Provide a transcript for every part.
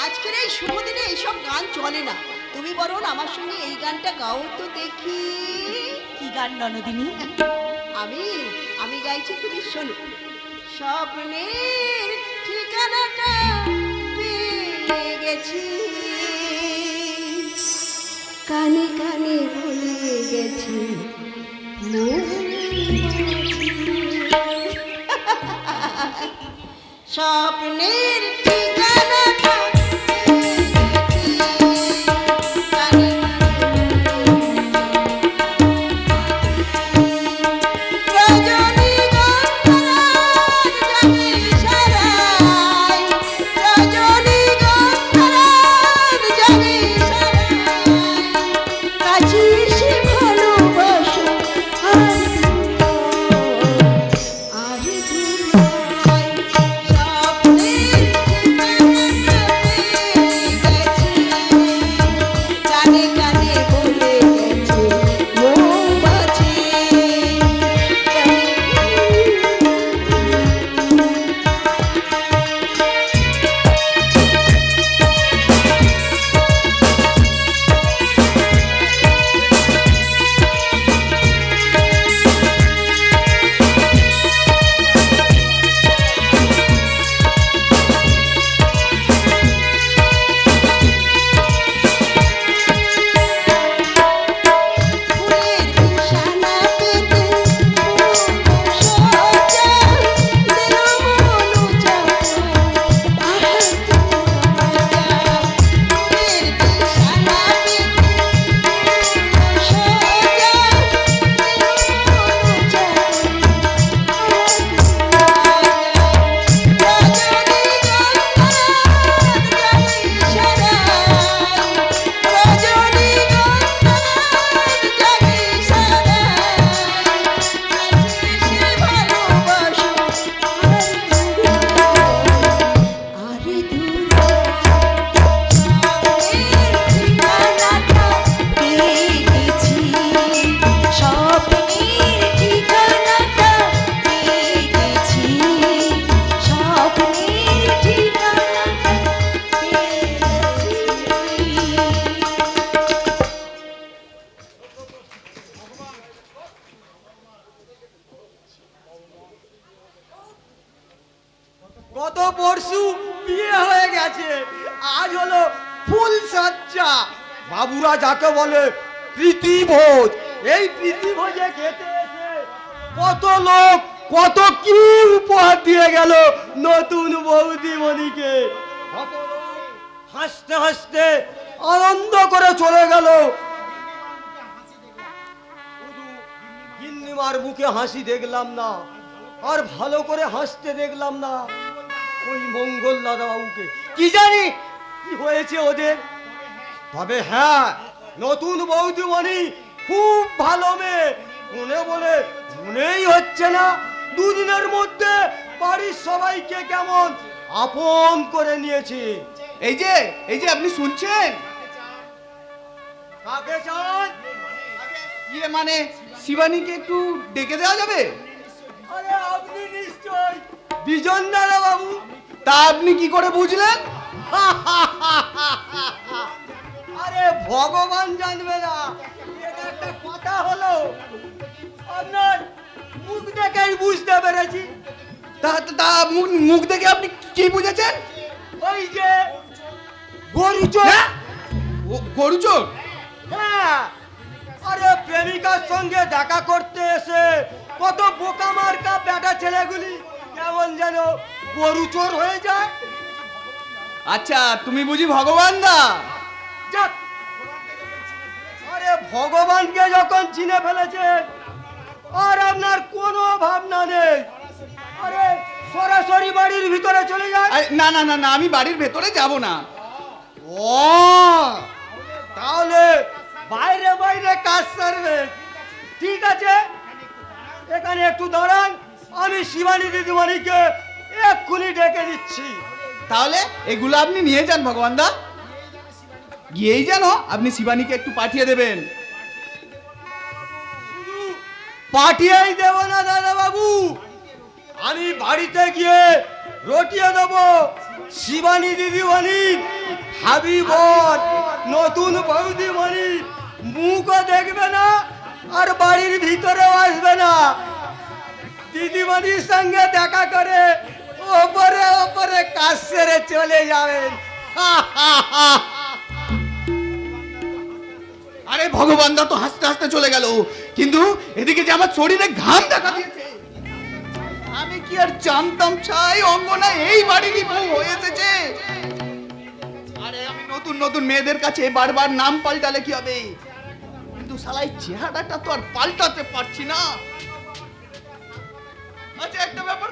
আজকের এই শুভ দিনে এইসব গান চলে না। তুমি বরং আমার সঙ্গে এই গানটা গাও তো দেখি। কি গান ননদিনী? আমি আমি গাইছি, তুমি শোনো। স্বপ্নের ঠিকানাটা পেয়ে গেছি, কানে কানে ভুলে গেছি, স্বপ্নের ঠিকানাটা গত পরশু বিয়ে হয়ে গেছে, আজ হলো ফুল সজ্জা। বাবুরা যাকে বলে প্রীতিভোজ, এই প্রীতিভোজে খেতে এসে কত লোক কত কি উপহার দিয়ে গেল নতুন বৌদিমণিকে। কত লোক হাসতে হাসতে আনন্দ করে চলে গেল, শুধু গিন্নিমার মুখে হাসি দেখলাম না, আর ভালো করে হাসতে দেখলাম না ওই মঙ্গল দাদা বাবুকে। কি জানি কি হয়েছে ওদের। তবে হ্যাঁ, নতুন বৌদিমণি খুব ভালো মেয়ে, মনে বলে মনেই হচ্ছে না। দুদিনের মধ্যে বাড়ির সবাইকে কেমন আপন করে নিয়েছে। এই যে আপনি শুনছেন? কাকে চান? ইয়ে মানে শিবানীকে একটু ডেকে দেওয়া যাবে? আরে আপনি নিশ্চয় বিজন দাদা বাবু। তা আপনি কি করে বুঝলেন? আরে ভগবান জানবে না, এটা একটা কথা হলো। আপনার মুখ দেখেই বুঝতে পেরেছি। তা মুখ দেখে আপনি কি বুঝেছেন? ওই যে গরু চোর। হ্যাঁ? গরু চোর? হ্যাঁ, আরে প্রেমিকার সঙ্গে দেখা করতে এসে কত বোকা মার্কা বেটা ছেলেগুলি কেমন যেন গরু চোর হয়ে যায়। আচ্ছা, তুমি বুঝি ভগবান দা? যাক, আরে ভগবানকে যখন চিনে ফেলেছেন আর আপনার কোনো ভাবনা নেই, আরে সরাসরি বাড়ির ভিতরে চলে যায়। না না না না, আমি বাড়ির ভেতরে যাব না। ও, তাহলে বাইরে বাইরে কাজ সারবে। ঠিক আছে, এখানে একটু দাঁড়ান, আমি শিবানী দিদিমণিকে এক্ষুনি ডেকে দিচ্ছি। তাহলে এগুলো আপনি নিয়ে যান ভগবান দা, গিয়েই যেন আপনি শিবানীকে একটু পাঠিয়ে দেবেন। পাঠিয়েই দেব না দাদা বাবু, আমি বাড়িতে গিয়ে রটিয়ে দেবো শিবানী দিদিমণি, ভাবি বর, নতুন বৌদিমণি মুখও দেখবে না আর বাড়ির ভিতরেও আসবে না। দিদিমণির সঙ্গে দেখা করে ওপরে ওপরে কাজ সেরে চলে যাবেন। আরে ভগবান দা তো হাসতে হাসতে চলে গেল, কিন্তু এদিকে যে আমার শরীরে ঘাম দেখা দিয়েছে। আমি কি আর জানতাম ছাই অঙ্গনা এই বাড়িরই বউ হয়ে এসেছে। আরে আমি নতুন নতুন মেয়েদের কাছে বারবার নাম পাল্টালে কি হবে, কিন্তু শালাই চেহারাটা তো আর পাল্টাতে পারছি না। আচ্ছা একটা ব্যাপার,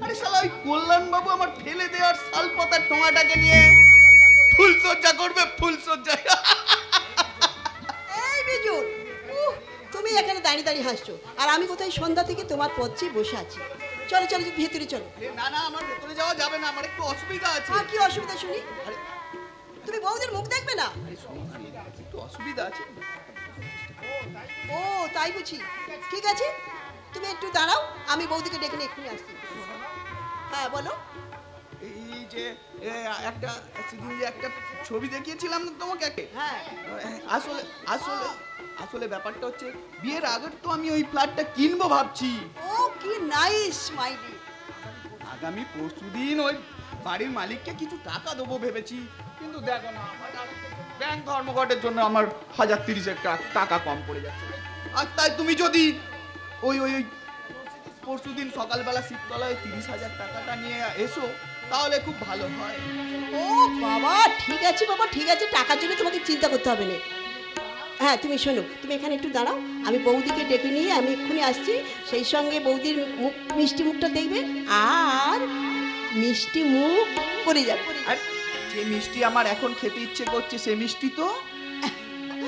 আরে শালা ওই কল্যাণ বাবু আমার ফেলে দেওয়ার শালপাতার টোঙাটাকে নিয়ে ফুলসজ্জা করবে, ফুলসজ্জা। এই বিজুর, তুমি এখানে দাঁড়িয়ে দাঁড়িয়ে হাসছো আর আমি কোথায় সন্ধ্যা থেকে তোমার পথ চেয়ে বসে আছি। চলো চলো ভেতরে চলো। না না, আমার ভেতরে যাওয়া যাবে না, আমার একটু অসুবিধা আছে। আর কি অসুবিধা শুনি? আরে তুমি বউদের মুখ দেখবে না? আরে শোনো না, একটু অসুবিধা আছে। ও তাই বুঝি, ঠিক আছে তুমি একটু দাঁড়াও, আমি বৌদিকে ডেকে নিয়ে এক্ষুনি আসছি। হ্যাঁ বলো। এই যে একটা সেদিন যে একটা ছবি দেখিয়েছিলাম না তোমাকে, হ্যাঁ আসলে আসলে আসলে ব্যাপারটা হচ্ছে বিয়ের আগের তো আমি ওই ফ্ল্যাটটা কিনবো ভাবছি। ও কি নাইস মাইলি। আগামী পরশুদিন ওই বাড়ির মালিককে কিছু টাকা দেবো ভেবেছি, কিন্তু দেখো না আমার ব্যাংক ধর্মঘটের জন্য আমার 1030 টাকা কম পড়ে যাচ্ছে। আর তাই তুমি যদি ওই ওই ওই পরশুদিন সকালবেলা শিবতলায় 30,000 টাকাটা নিয়ে এসো তাহলে খুব ভালো হয়। ও বাবা ঠিক আছে বাবা, ঠিক আছে, টাকার জন্য তোমাকে চিন্তা করতে হবে না। হ্যাঁ তুমি শোনো, তুমি এখানে একটু দাঁড়াও, আমি বৌদিকে ডেকে নিয়ে আমি এক্ষুনি আসছি। সেই সঙ্গে বৌদির মুখ মিষ্টি মুখটা দেখবে আর মিষ্টি মুখ করে যাবে। আর যে মিষ্টি আমার এখন খেতে ইচ্ছে করছে সে মিষ্টি তো ও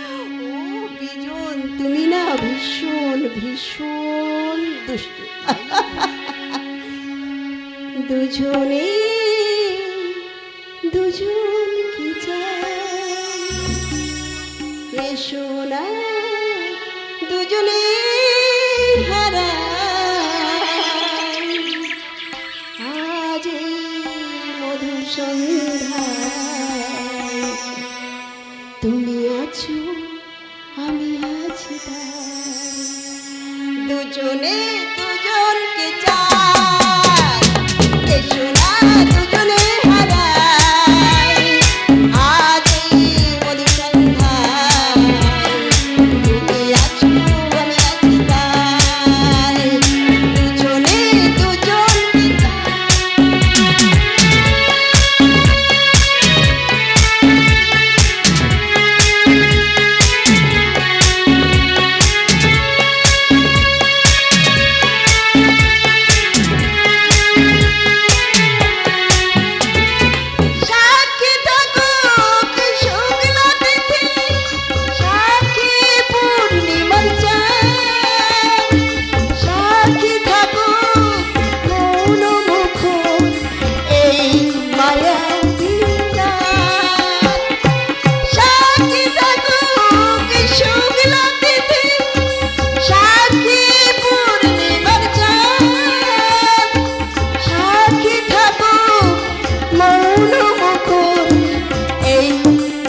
বিজন, তুমি না ভীষণ ভীষণ দুষ্টু। দুজনে দুজন কি চাই, এসো না দুজনে হারাই আজ এই মধুর সন্ধ্যায়। তুমি আছো আমি আছি তাই, দুজনে দুজনকে চাই, এসো না দুজনে হারাই আজ এই মধুর সন্ধ্যায়। তুমি আছো আমি আছি তাই, দুজনে দুজনকে চাই। সাক্ষী থাকুক শুকনো তিথি, সাক্ষী পূর্ণিমার চাঁদ, সাক্ষী থাকুক মৌন মুখর এই মায়াবী রাত। সাক্ষী থাকুক শুকনো তিথি, সাক্ষী পূর্ণিমার চাঁদ, সাক্ষী থাকুক মৌন মুখর এই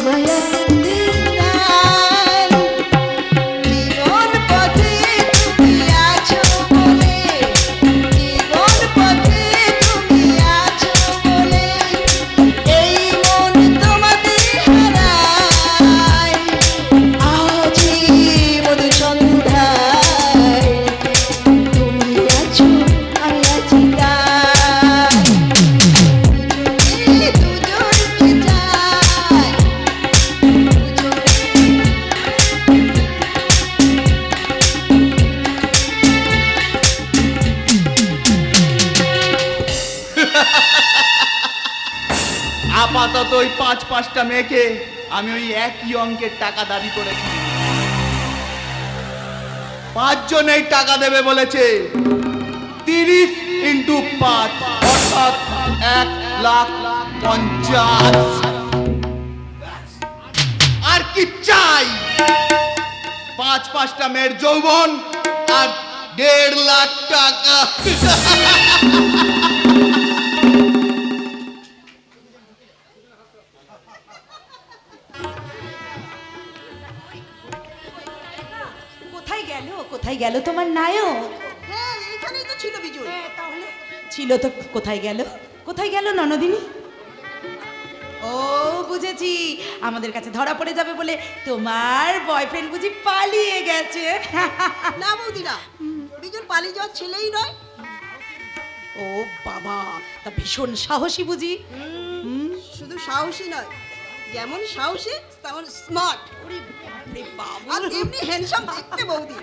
মায়াবী রাত। জীবন পথে তুমি আছো বলে, জীবন পথে তুমি আছো বলে এই মন তোমাকে হারায় আজ এই মধু সন্ধ্যায়। তুমি আছো আমি আছি তাই, দুজনে দুজনকে চাই, দুজনে আপাতত ওই 5-5টা মেয়েকে আমি ওই একই অঙ্কের টাকা দাবি করেছি। 5 জন এই টাকা দেবে বলেছে, 30 × 5 অর্থাৎ 1,50,000। আর কি চাই? 5-5টা মেয়ের যৌবন আর 1.5 লাখ টাকা। কোথায় গেল তোমার নায়ক? হ্যাঁ এইখানেই তো ছিল বিজয়। তাহলে ছিল তো, কোথায় গেল? কোথায় গেল ননদিনী? ও বুঝেছি, আমাদের কাছে ধরা পড়ে যাবে বলে তোমার বয়ফ্রেন্ড বুঝি পালিয়ে গেছে। না বৌদি না, বিজয় পালিয়ে যাওয়ার ছেলেই নয়। ও বাবা, তা ভীষণ সাহসী বুঝি। শুধু সাহসী নয়, যেমন সাহসী তেমন স্মার্ট আর এমনি হ্যান্ডসাম দেখতে বৌদি।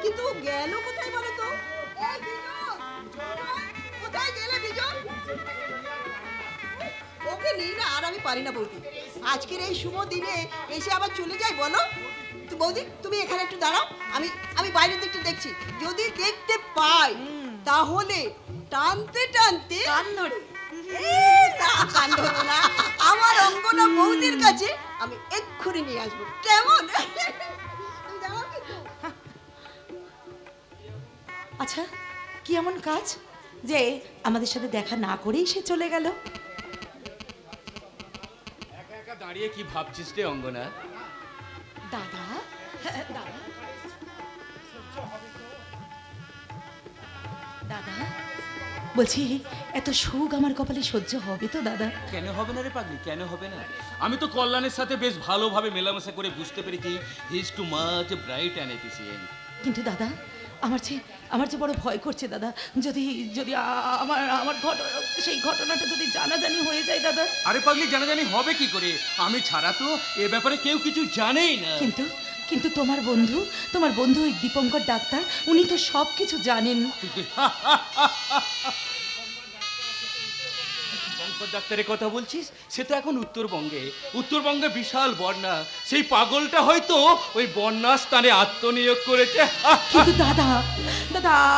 কিন্তু গেল কোথায় বলো তো? এই বিজয়, কোথায় গেলে বিজয়? ওকে নিয়ে না আর আমি পারি না বৌদি। আজকের এই শুভ দিনে এসে আবার চলে যাই বলো? তো বৌদি তুমি এখানে একটু দাঁড়াও, আমি বাইরের দিকটা দেখছি। যদি দেখতে পাই তাহলে টানতে টানতে কান ধরবো না, আমার অঙ্গনা বৌদির কাছে আমি এক্ষুনি নিয়ে আসবো। কেমন? তুমি দাঁড়াও কিন্তু। আচ্ছা, কি এমন কাজ যে আমাদের সাথে দেখা না করেই সে চলে গেল? একা একা দাঁড়িয়ে কি ভাবছিস রে অঙ্গনা? দাদা, দাদা, দাদা, বলছি এত সুখ আমার কপালে সহ্য হবে তো দাদা? কেন হবে না রে পাগলি, কেন হবে না? আমি তো কল্যাণের সাথে বেশ ভালোভাবে মেলামেশা করে বুঝতে পেরেছি he is too much bright and efficient. কিন্তু দাদা, আমার যে বড় ভয় করছে দাদা। যদি যদি আমার আমার সেই ঘটনাটা যদি জানাজানি হয়ে যায় দাদা। আরে পাগলি, জানাজানি হবে কি করে? আমি ছাড়া তো এ ব্যাপারে কেউ কিছু জানেই না। কিন্তু কিন্তু তোমার বন্ধু ওই দীপঙ্কর ডাক্তার, উনি তো সব কিছু জানেন। শঙ্কর ডাক্তারের কথা বলছিস? সে তো এখন উত্তরবঙ্গে বিশাল বন্যা। সেই পাগলটা হয়তো ওই বন্যা স্থানে আত্মনিয়োগ করেছে। কিন্তু দাদা,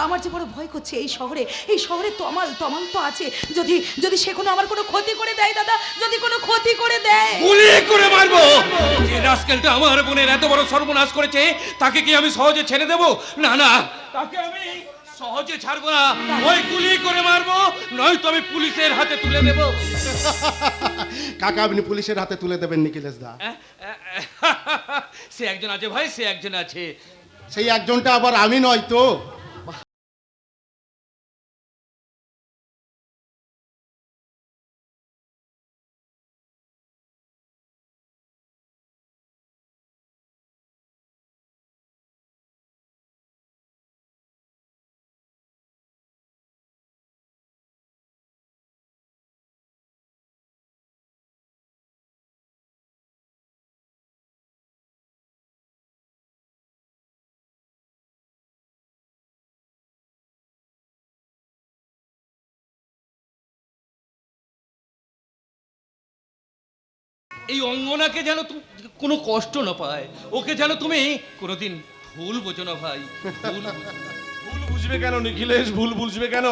আমার যে বড় ভয় করছে এই শহরে তমাল তো আছে। যদি সে আমার কোনো ক্ষতি করে দেয় দাদা, যদি কোনো ক্ষতি করে দেয়, গুলি করে মারবো। যে রাস্কেলটা আমার বোনের এত বড় সর্বনাশ করেছে তাকে কি আমি সহজে ছেড়ে দেব? না, তাকে আমি সহজে ছাড়বো না। ওই গুলি করে মারবো, নয়তো আমি পুলিশের হাতে তুলে দেব। কাকা আপনি পুলিশের হাতে তুলে দেবেন নিখিলেশ দা? সে একজন আছে ভাই, সে একজন আছে। সেই একজনটা আবার আমি নয় তো? এই অঙ্গনাকে যেন কোনো কষ্ট না পায়, ওকে যেন তুমি কোনোদিন ভুল বোঝো না ভাই। ভুল বুঝবে কেন নিখিলেশ? ভুল বুঝবে কেন?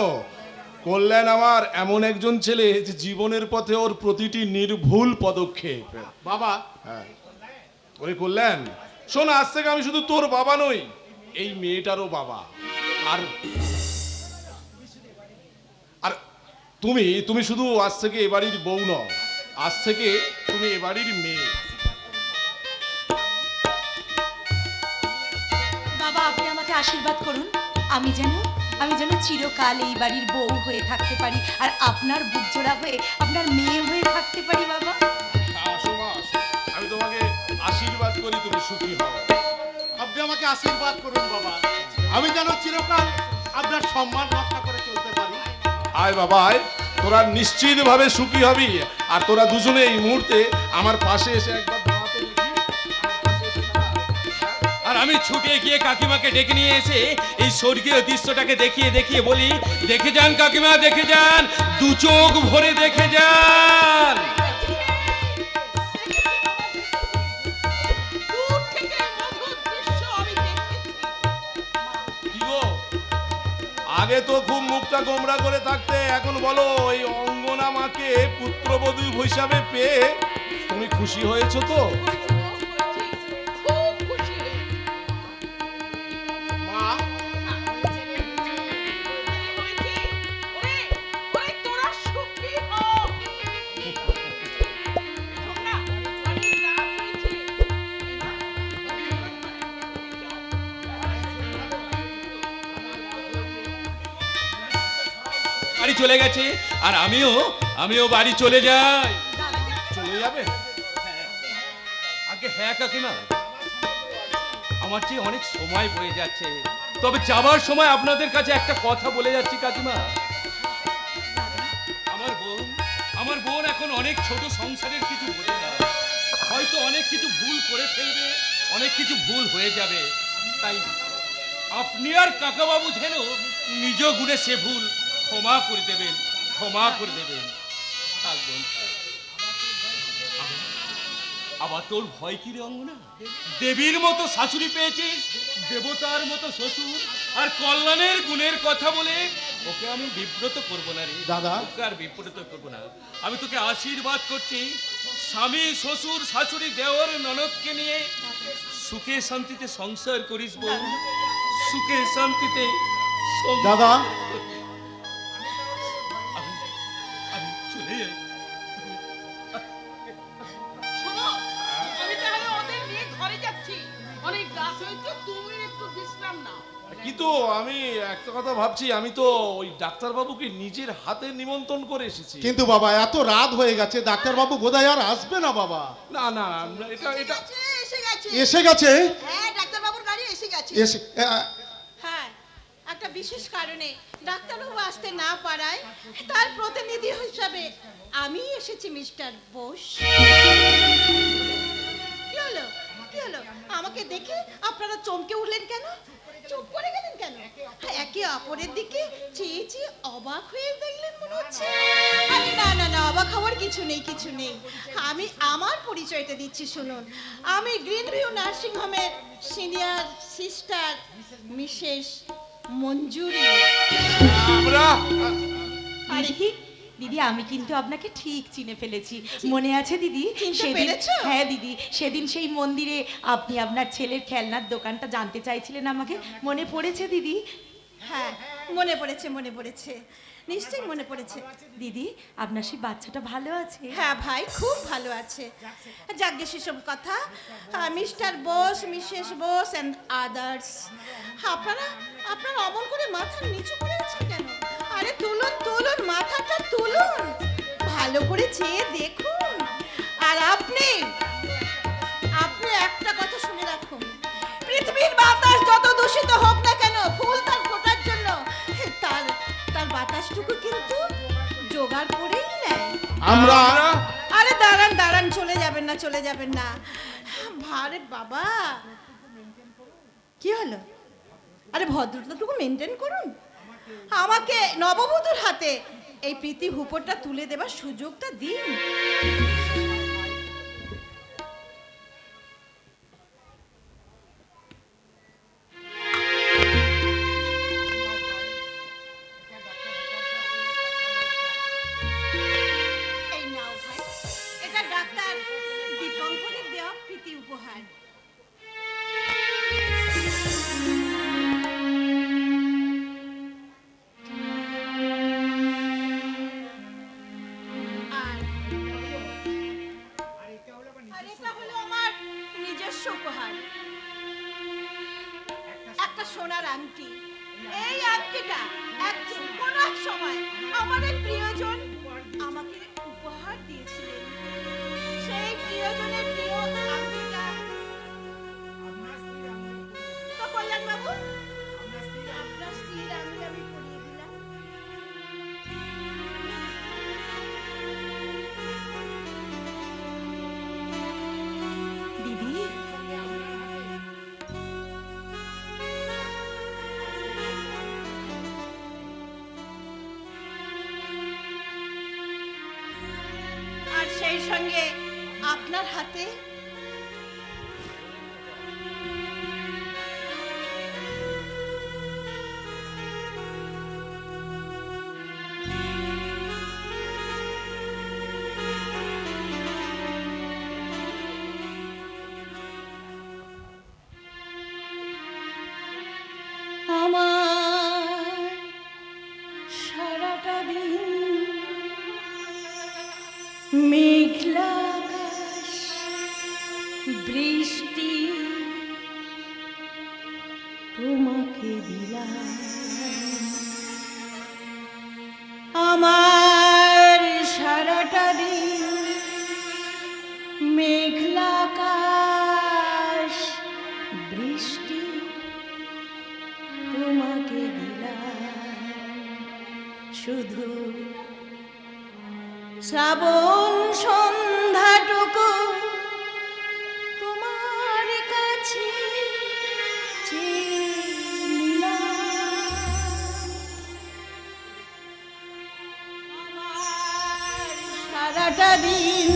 কল্যাণ আমার এমন একজন ছেলে যে জীবনের পথে ওর প্রতিটি নির্ভুল পদক্ষেপ। বাবা, হ্যাঁ, ওরে কল্যাণ শোন, আজ থেকে আমি শুধু তোর বাবা নই, এই মেয়েটারও বাবা। আর আর তুমি শুধু আজ থেকে এ বাড়ির বউ নও, আজ থেকে তুমি এ বাড়ির মেয়ে। বাবা আপনি আমাকে আশীর্বাদ করুন, আমি যেন চিরকাল এই বাড়ির বউ হয়ে থাকতে পারি, আর আপনার বুকজোড়া হয়ে, আপনার মেয়ে হয়ে থাকতে পারি। বাবা আসো মা, আসো। আমি তোমাকে আশীর্বাদ করি তুমি সুখী হও। আপনি আমাকে আশীর্বাদ করুন বাবা, আমি যেন চিরকাল আপনার সম্মান রক্ষা করে চলতে পারি। আয় বাবা আয়, তোরা নিশ্চিত ভাবে সুখী হবি। আর তোরা দুজনে এই মুহূর্তে আমার পাশে এসে একবার দাঁড়াতে দেখি। আর আমি ছুটে গিয়ে কাকিমাকে ডেকে নিয়ে এসে এই স্বর্গীয় দৃশ্যটাকে দেখিয়ে বলি, দেখে যান কাকিমা, দেখে যান, দু চোখ ভরে দেখে যান। কি গো, আগে তো খুব মুখটা গোমরা করে থাকতে, এখন বলো এই অঙ্গনা মাকে পুত্রবধূ হিসাবে পেয়ে তুমি খুশি হয়েছো তো? মা, চলে গেছে, আর আমিও বাড়ি চলে যাই। চলে যাবে? আগে হ্যাঁ কাকিমা, আমার চেয়ে অনেক সময় বয়ে যাচ্ছে, তবে যাবার সময় আপনাদের কাছে একটা কথা বলে যাচ্ছি কাকিমা। আমার বোন এখন অনেক ছোট, সংসারের কিছু বোঝে না, হয়তো অনেক কিছু ভুল করে ফেলবে, অনেক কিছু ভুল হয়ে যাবে। তাই আপনি আর কাকাবাবু যেন নিজ গুণে সে ভুল ক্ষমা করে দেবেন। থাক বোন, থাক। আবার তোর ভয় কি রে অঙ্গনা? দেবীর মতো শাশুড়ি পেয়েছিস, দেবতার মতো শ্বশুর, আর কল্যাণের গুণের কথা বলে ওকে আমি বিব্রত করব না রে দাদা। ওকে আর বিব্রত করব না। আমি তোকে আশীর্বাদ করছি, স্বামী, শ্বশুর, শাশুড়ি, দেওর, ননদকে নিয়ে সুখে শান্তিতে সংসার করিস বোন, সুখে শান্তিতে দাদা। আমি চলে যাই। শোনো, আমি তাহলে ওদের নিয়ে ঘরে যাচ্ছি। অনেক রাত হয়েছে, তুমি একটু বিশ্রাম নাও। কিন্তু আমি একটা কথা ভাবছি, আমি তো ওই ডাক্তারবাবুকে নিজের হাতে নিমন্ত্রণ করে এসেছি। কিন্তু বাবা এত রাত হয়ে গেছে, ডাক্তারবাবু বোধহয় আর আসবে না বাবা। না না না, এটা এসে গেছে। এসে গেছে? হ্যাঁ, ডাক্তারবাবুর গাড়ি এসে গেছে। হ্যাঁ, একটা বিশেষ কারণে ডাক্তারবাবু আসতে না পারায় তার প্রতিনিধি হিসাবে আমি এসেছি মিস্টার বোস। কি হলো? আমাকে দেখে আপনারা চমকে উঠলেন কেন? চুপ করে গেলেন কেন? একে অপরের দিকে চেয়ে চেয়ে অবাক হয়ে দেখলেন মনে হচ্ছে। আরে না, অবাক হওয়ার কিছু নেই। আমি আমার পরিচয়টা দিচ্ছি, শুনুন। আমি গ্রিন ভিউ নার্সিং হোমের সিনিয়র সিস্টার মিসেস মঞ্জুরি। আমরা আরে দিদি, আমি কিন্তু আপনাকে ঠিক চিনে ফেলেছি। মনে আছে দিদি? চিনতে পেরেছো? হ্যাঁ দিদি, সেদিন সেই মন্দিরে আপনি আপনার ছেলের খেলনার দোকানটা জানতে চাইছিলেন আমাকে, মনে পড়েছে দিদি? হ্যাঁ, মনে পড়েছে, নিশ্চয়ই মনে পড়েছে। দিদি, আপনার সেই বাচ্চাটা ভালো আছে? হ্যাঁ ভাই, খুব ভালো আছে। যাজ্ঞে সেসব কথা। Mister Bose, Mrs Bose and others, আপনারা অমন করে মাথা নিচু করে আছেন কেন? আরে তুলুন, মাথাটা তুলুন, ভালো করে চেয়ে দেখুন। আর আপনি একটা কথা শুনে রাখুন, পৃথিবীর বাতাস যত দূষিত হোক না কেন, ফুল তার ফোটার জন্য তার বাতাসটুকু কিন্তু জোগাড় করেই নেয়। আমরা আরে দাঁড়ান, চলে যাবেন না। ভারে বাবা, কি হলো? আরে ভদ্রতাটুকু মেনটেন করুন। আমাকে নববধূর হাতে এই প্রীতি হুপোরটা তুলে দেবার সুযোগটা দিন। এই নাও ভাই, এটা ডাক্তার দীপঙ্করের দেওয়া প্রীতি উপহার। আর এটা হলো আমার নিজস্ব উপহার, একটা সোনার আংটি। এই আংটিটা কোনো এক সময় আমার এক প্রিয়জন আমাকে উপহার দিয়েছিলেন। সেই প্রিয়জনের প্রিয় আংটিটা তো কল্যাণ বাবু, আপনার স্ত্রীর আংটি আমি পরিয়ে দিলাম। দিদি, আর সেই সঙ্গে আপনার হাতে আমার সারাটা দিন মেঘলা আকাশ, বৃষ্টি তোমাকে দিলাম। আমার সারাটা দিন মেঘলা আকাশ বৃষ্টি তোমাকে দিলাম শুধু শ্রাবণ সন্ধ্যাটুকু তোমার কাছে চেয়ে নিলাম। আমার সারাটা দিন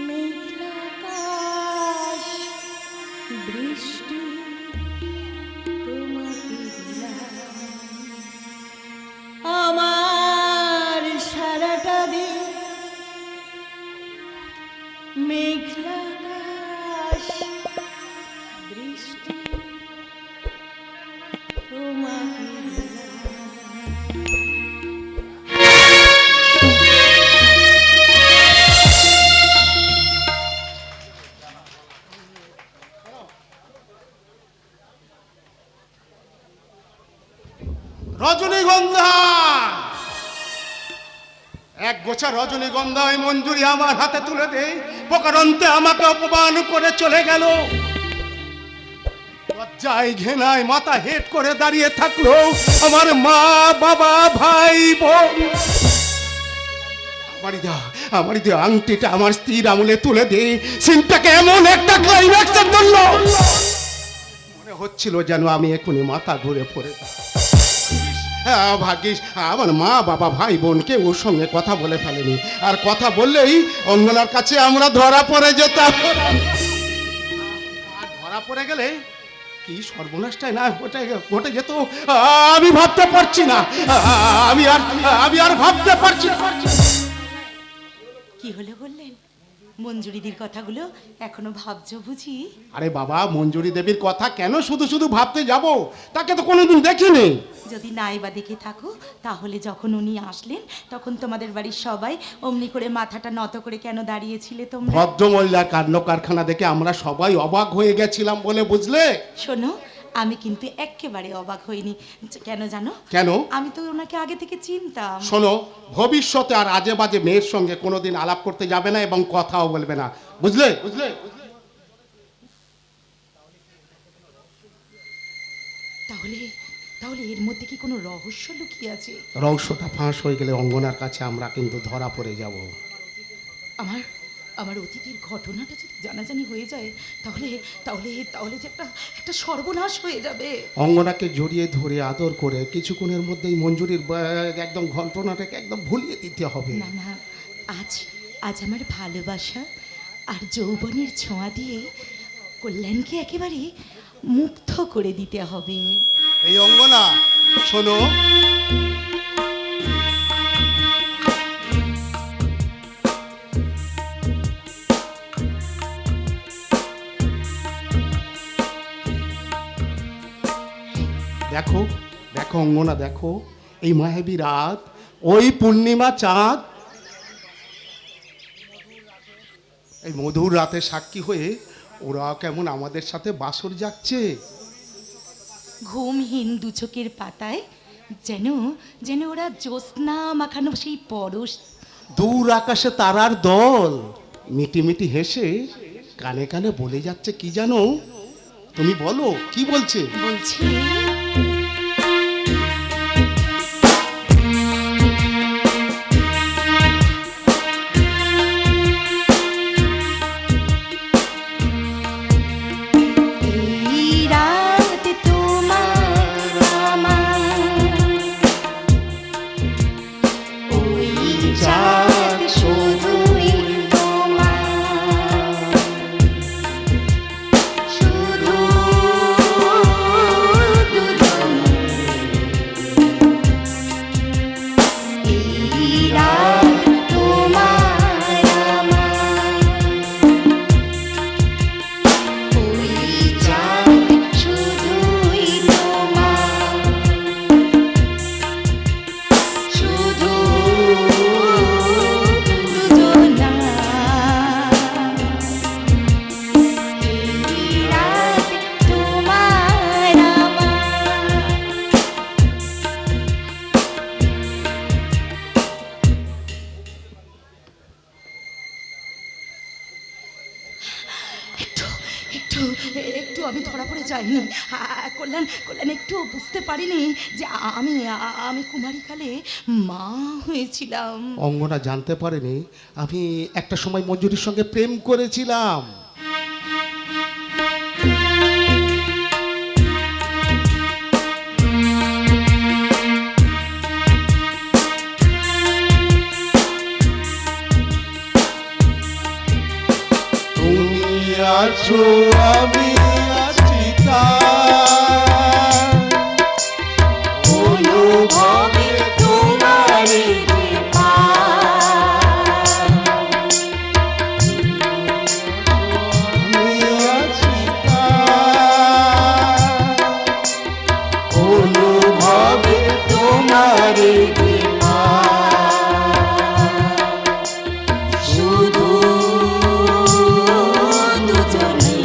মেঘলা আকাশ বৃষ্টি তোমাকে দিলাম। আমার সারাটা দিন মেঘলা আকাশ বৃষ্টি তোমাকে রজনীগন্ধা, এক গোছা রজনীগন্ধা ওই মঞ্জুরি আমার হাতে তুলে দেয়, প্রকারান্তে আমাকে অপমান করে চলে গেল। লজ্জায় ঘেনায় মাথা হেট করে দাঁড়িয়ে থাকলো আমার মা, বাবা, ভাই, বোন। আমার আংটিটা আমার স্ত্রীর আমলে তুলে দে, সিনটাকে এমন একটা ক্লাইম্যাক্সের জন্য মনে হচ্ছিল যেন আমি এখনই মাথা ঘুরে পড়ে। ভাগ্যিস আমার মা, বাবা, ভাই, বোনকে ওর সঙ্গে কথা বলে ফেলেনি, আর কথা বললেই অঙ্গনার কাছে আমরা ধরা পড়ে যেতাম। ধরা পড়ে গেলে কি সর্বনাশটাই না ঘটে যেত আমি ভাবতে পারছি না। আমি আর ভাবতে পারছি না। কি হলো বললেন? মঞ্জুরিদির কথাগুলো এখনো ভাবছো বুঝি? আরে বাবা, মঞ্জুরি দেবীর কথা কেন শুধু শুধু ভাবতে যাব? তাকে তো কোনোদিন দেখিনি। যদি নাই বা দেখে থাকো তাহলে যখন উনি আসলেন তখন তোমাদের বাড়ির সবাই অমনি করে মাথাটা নত করে কেন দাঁড়িয়েছিলে তোমরা? ভদ্রমহিলার কাণ্ড কারখানা দেখে আমরা সবাই অবাক হয়ে গেছিলাম বলে, বুঝলে? শোনো, আমি কিন্তু একেবারে অবাক হইনি। কেন জানো? কেন? আমি তো ওনাকে আগে থেকে চিনতাম। শোনো, ভবিষ্যতে আর আজে বাজে মেয়ের সঙ্গে কোনোদিন আলাপ করতে যাবে না এবং কথাও বলবে না, বুঝলে? তাহলে তাহলে এর মধ্যে কি কোনো রহস্য লুকিয়ে আছে? রহস্যটা ফাঁস হয়ে গেলে অঙ্গনার কাছে আমরা কিন্তু ধরা পড়ে যাব। আমার আমার অতীতের ঘটনাটা যদি জানাজানি হয়ে যায় তাহলে তাহলে তাহলে যে একটা সর্বনাশ হয়ে যাবে। অঙ্গনাকে জড়িয়ে ধরে আদর করে কিছুক্ষণের মধ্যেই মঞ্জুরির একদম ঘটনাটাকে একদম ভুলিয়ে দিতে হবে। না না, আজ আজ আমার ভালোবাসা আর যৌবনের ছোঁয়া দিয়ে কল্যাণকে একেবারে মুগ্ধ করে দিতে হবে। এই অঙ্গনা, শোনো, দেখো দেখো অঙ্গনা, দেখো এই মায়াবী রাত, ওই পূর্ণিমা চাঁদ, এই মধুর রাতে সাক্ষী হয়ে ওরা কেমন আমাদের সাথে বাসর যাচ্ছে। ঘুমহীন দু চোখের পাতায় যেন যেন ওরা জ্যোৎস্না মাখানো সেই পরশ। দূর আকাশে তারার দল মিটি মিটি হেসে কানে কানে বলে যাচ্ছে কি জানো? তুমি বলো কি বলছে? বলছি একটু আমি ধরা পড়ে যাইনি। কল্যাণ কল্যাণ একটু বুঝতে পারিনি যে আমি আমি কুমারীকালে মা হয়েছিলাম। অঙ্গনা জানতে পারেনি আমি একটা সময় মঞ্জুরির সঙ্গে প্রেম করেছিলাম। তুমি আছো আমি আছি অনুভবে তোমারই আমি আছি অনুভবে তোমারই শুধু দুজনে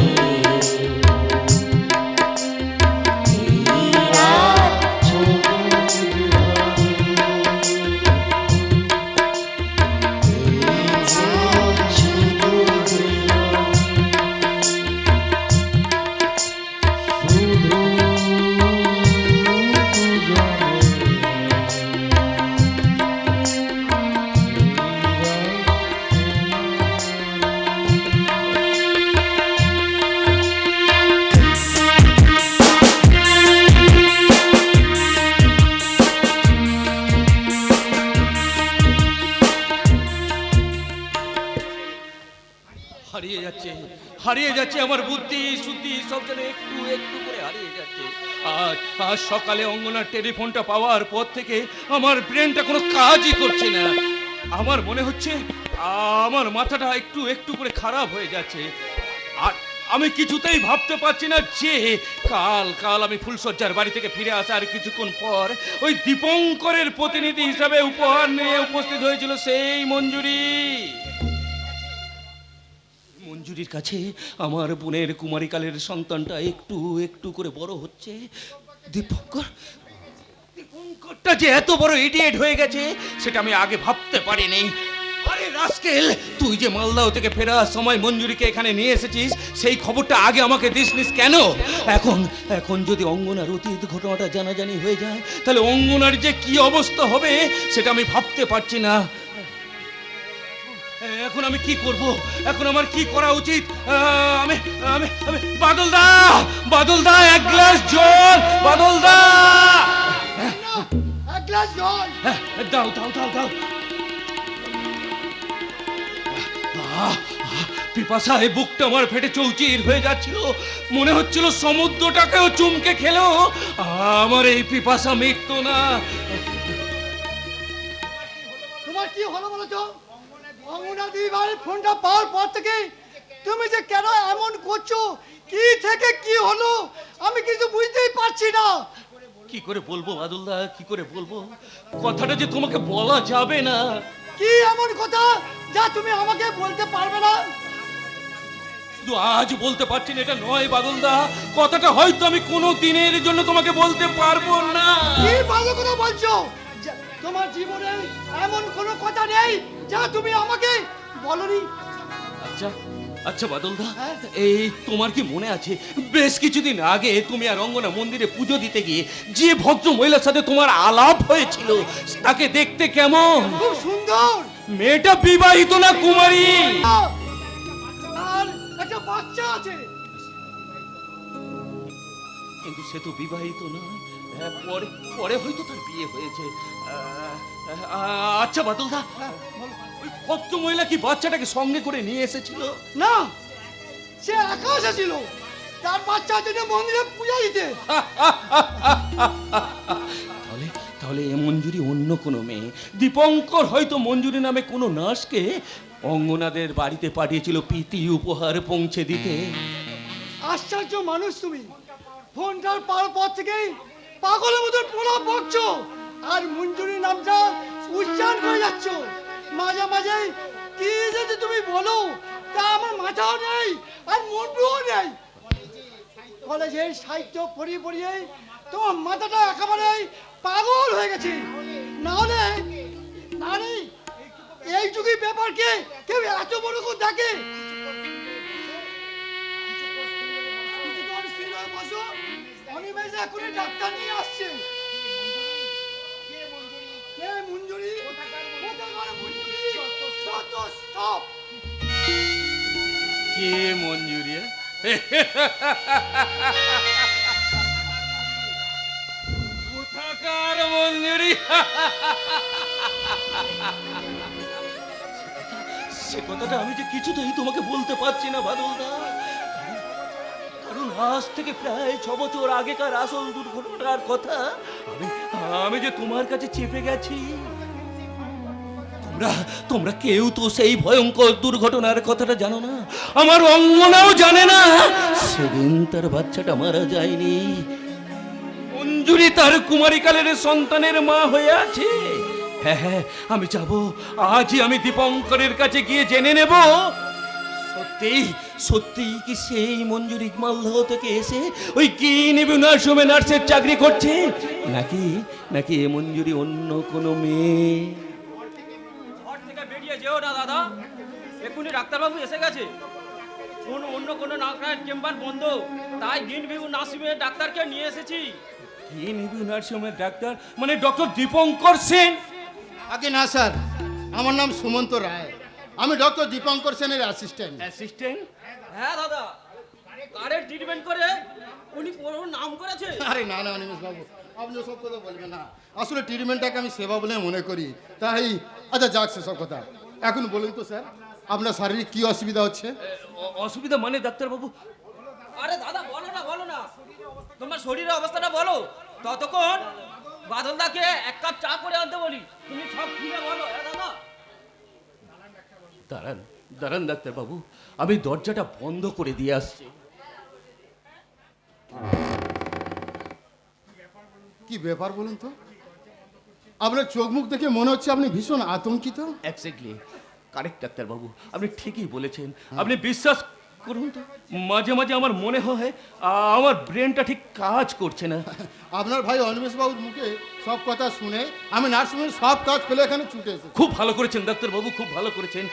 হারিয়ে যাচ্ছে আমার বুদ্ধি শুদ্ধি সব যেন একটু একটু করে হারিয়ে যাচ্ছে। আজ আজ সকালে অঙ্গনার টেলিফোনটা পাওয়ার পর থেকে আমার ব্রেনটা কোনো কাজই করছে না। আমার মনে হচ্ছে আমার মাথাটা একটু একটু করে খারাপ হয়ে যাচ্ছে। আর আমি কিছুতেই ভাবতে পারছি না যে কাল আমি ফুলসজ্জার বাড়ি থেকে ফিরে আসার কিছুক্ষণ পর ওই দীপঙ্করের প্রতিনিধি হিসাবে উপহার নিয়ে উপস্থিত হয়েছিল সেই মঞ্জুরির কাছে আমার বোনের কুমারীকালের সন্তানটা একটু একটু করে বড় হচ্ছে। দীপঙ্করটা যে এত বড় ইডিয়েট হয়ে গেছে সেটা আমি আগে ভাবতে পারিনি। আরে রাস্কেল, তুই যে মালদাও থেকে ফেরার সময় মঞ্জুরিকে এখানে নিয়ে এসেছিস সেই খবরটা আগে আমাকে দিসনিস কেন? এখন যদি অঙ্গনার অতীত ঘটনাটা জানাজানি হয়ে যায় তাহলে অঙ্গনার যে কি অবস্থা হবে সেটা আমি ভাবতে পারছি না। এখন আমি কি করব? এখন আমার কি করা উচিত? আমি আমি আমি বাদলদা এক গ্লাস জল, বাদলদা এক গ্লাস জল দাও দাও দাও দাও। পিপাসায় বুকটা আমার ফেটে চৌচির হয়ে যাচ্ছিল। মনে হচ্ছিল সমুদ্রটাকেও চুমকে খেলো আমার এই পিপাসা মিটতো না। তোমার কি হলো বলো তো? অঙ্গনা দিদিভাই ফোনটা পাওয়ার পর থেকে তুমি যে কেন এমন করছো, কি থেকে কি হলো আমি কিছু বুঝতেই পারছি না। কি করে বলবো বাদলদা, কি করে বলবো? কথাটা যে তোমাকে বলা যাবে না। কি এমন কথা যা তুমি আমাকে বলতে পারবে না? শুধু আজ বলতে পারছি না এটা নয় বাদলদা, কথাটা হয়তো আমি কোনো দিনের জন্য তোমাকে বলতে পারবো না। কি ভালো কথা বলছো? তোমার জীবনে এমন কোনো কথা নেই যা তুমি আমাকে বলনি। আচ্ছা আচ্ছা বাদলদা, এই তোমার কি মনে আছে বেশ কিছুদিন আগে তুমি আর অঙ্গনা মন্দিরে পুজো দিতে গিয়ে যে ভদ্র মহিলার সাথে তোমার আলাপ হয়েছিল তাকে দেখতে কেমন? খুব সুন্দর। মেয়েটা বিবাহিত না কুমারী? আর একটা বাচ্চা আছে। কিন্তু সে তো বিবাহিত নয়, পরে পরে হয়তো তার বিয়ে হয়েছে। আচ্ছা বাদলদা, ওই ভদ্র মহিলা কি বাচ্চাটাকে সঙ্গে করে নিয়ে এসেছিল? না, সে একা এসেছিল তার বাচ্চার জন্য মন্দিরে পূজা দিতে। তাহলে তাহলে এ মঞ্জুরি অন্য কোনো মেয়ে। দীপঙ্কর হয়তো মঞ্জুরি নামে কোনো নার্সকে অঙ্গনাদের বাড়িতে পাঠিয়েছিল প্রীতি উপহার পৌঁছে দিতে। আশ্চর্য মানুষ তুমি। ফোনটার পাওয়ার পর থেকেই পাগলের মতো প্রলাপ বকছো আর মঞ্জুরি নামটা উচ্চারণ করে যাচ্ছ। মাঝে মাঝে কি যদি তুমি বলো তা আমার মাথাও নেই আর মনটাও নেই। কলেজের সাহিত্য পড়িয়ে পড়িয়ে তোমার মাথাটা একেবারে পাগল হয়ে গেছে। না হলে এই যুগের ব্যাপারকে কেউ এত বড় করে দেখে। অনিমেষ এখনই ডাক্তার নিয়ে আসছে। কে মঞ্জুরি? কোথাকার মঞ্জুরি? শত stop! কে মঞ্জুরি? কোথাকার মঞ্জুরি? সে কথাটা আমি যে কিছুতেই তোমাকে বলতে পারছি না বাদলদা, কারণ আজ থেকে প্রায় 6 বছর আগেকার আসল দুর্ঘটনার কথা আমি যে তোমার কাছে চেপে গেছি। তোমরা কেউ তো সেই ভয়ঙ্কর দুর্ঘটনার কথাটা জানো না, আমার অঙ্গনাও জানে না। সেদিন তার বাচ্চাটা মারা যায়নি, মঞ্জুরি তার কুমারীকালের সন্তানের মা হয়ে আছে। হ্যাঁ হ্যাঁ, আমি যাব, আজই আমি দীপঙ্করের কাছে গিয়ে জেনে নেব সত্যি সত্যি কি সেই মঞ্জুরি মালদহ থেকে এসে ওই কি নেবে নার্সিংহোমে নার্সের চাকরি করছে, নাকি নাকি এ মঞ্জুরি অন্য কোনো মেয়ে। ঘর থেকে বেরিয়ে যেও না দাদা, এক্ষুনি ডাক্তারবাবু এসে গেছে। অন্য কোনো নার্সের চেম্বার বন্ধ, তাই গ্রিনভিউ নার্সিংহোমের ডাক্তারকে নিয়ে এসেছি। কি নেবে নার্সিংহোমের ডাক্তার মানে ডক্টর দীপঙ্কর সেন? আগে না স্যার, আমার নাম সুমন্ত রায়, আমি ডক্টর দীপঙ্কর সেনের অ্যাসিস্ট্যান্ট। অ্যাসিস্ট্যান্ট? হ্যাঁ দাদা, কারের ট্রিটমেন্ট করে উনি পুরো নাম করেছে। আরে না না অনিমেষ বাবু, আপনি সব কথা বলবেন না, আসলে ট্রিটমেন্টটাকে আমি সেবা বলে মনে করি, তাই আচ্ছা যাক সেসব কথা। এখন বলুন তো স্যার, আপনার শারীরিক কি অসুবিধা হচ্ছে? অসুবিধা মানে ডাক্তারবাবু? আরে দাদা বলো না, তোমার শরীরের অবস্থাটা বলো, ততক্ষণ বাদলদাকে 1 কাপ চা করে আনতে বলি। তুমি সব খুলে বলো। হ্যাঁ দাদা, দাঁড়ান দাঁড়ান ডাক্তারবাবু, আমি দরজাটা বন্ধ করে দিয়ে আসছি। কি ব্যাপার বলুন তো, আপনার চোখ মুখ দেখে মনে হচ্ছে আপনি ভীষণ আতঙ্কিত। এক্স্যাক্টলি কারেক্ট ডাক্তারবাবু, আপনি ঠিকই বলেছেন। আপনি বিশ্বাস করুন তো, মাঝে মাঝে আমার মনে হয় আমার ব্রেনটা ঠিক কাজ করছে না। আপনার ভাই অনিমেষ বাবুর মুখে সব কথা শুনে আমি নার্সিংহোমের সব কাজ ফেলে এখানে ছুটে এসেছি। খুব ভালো করেছেন ডাক্তারবাবু, খুব ভালো করেছেন।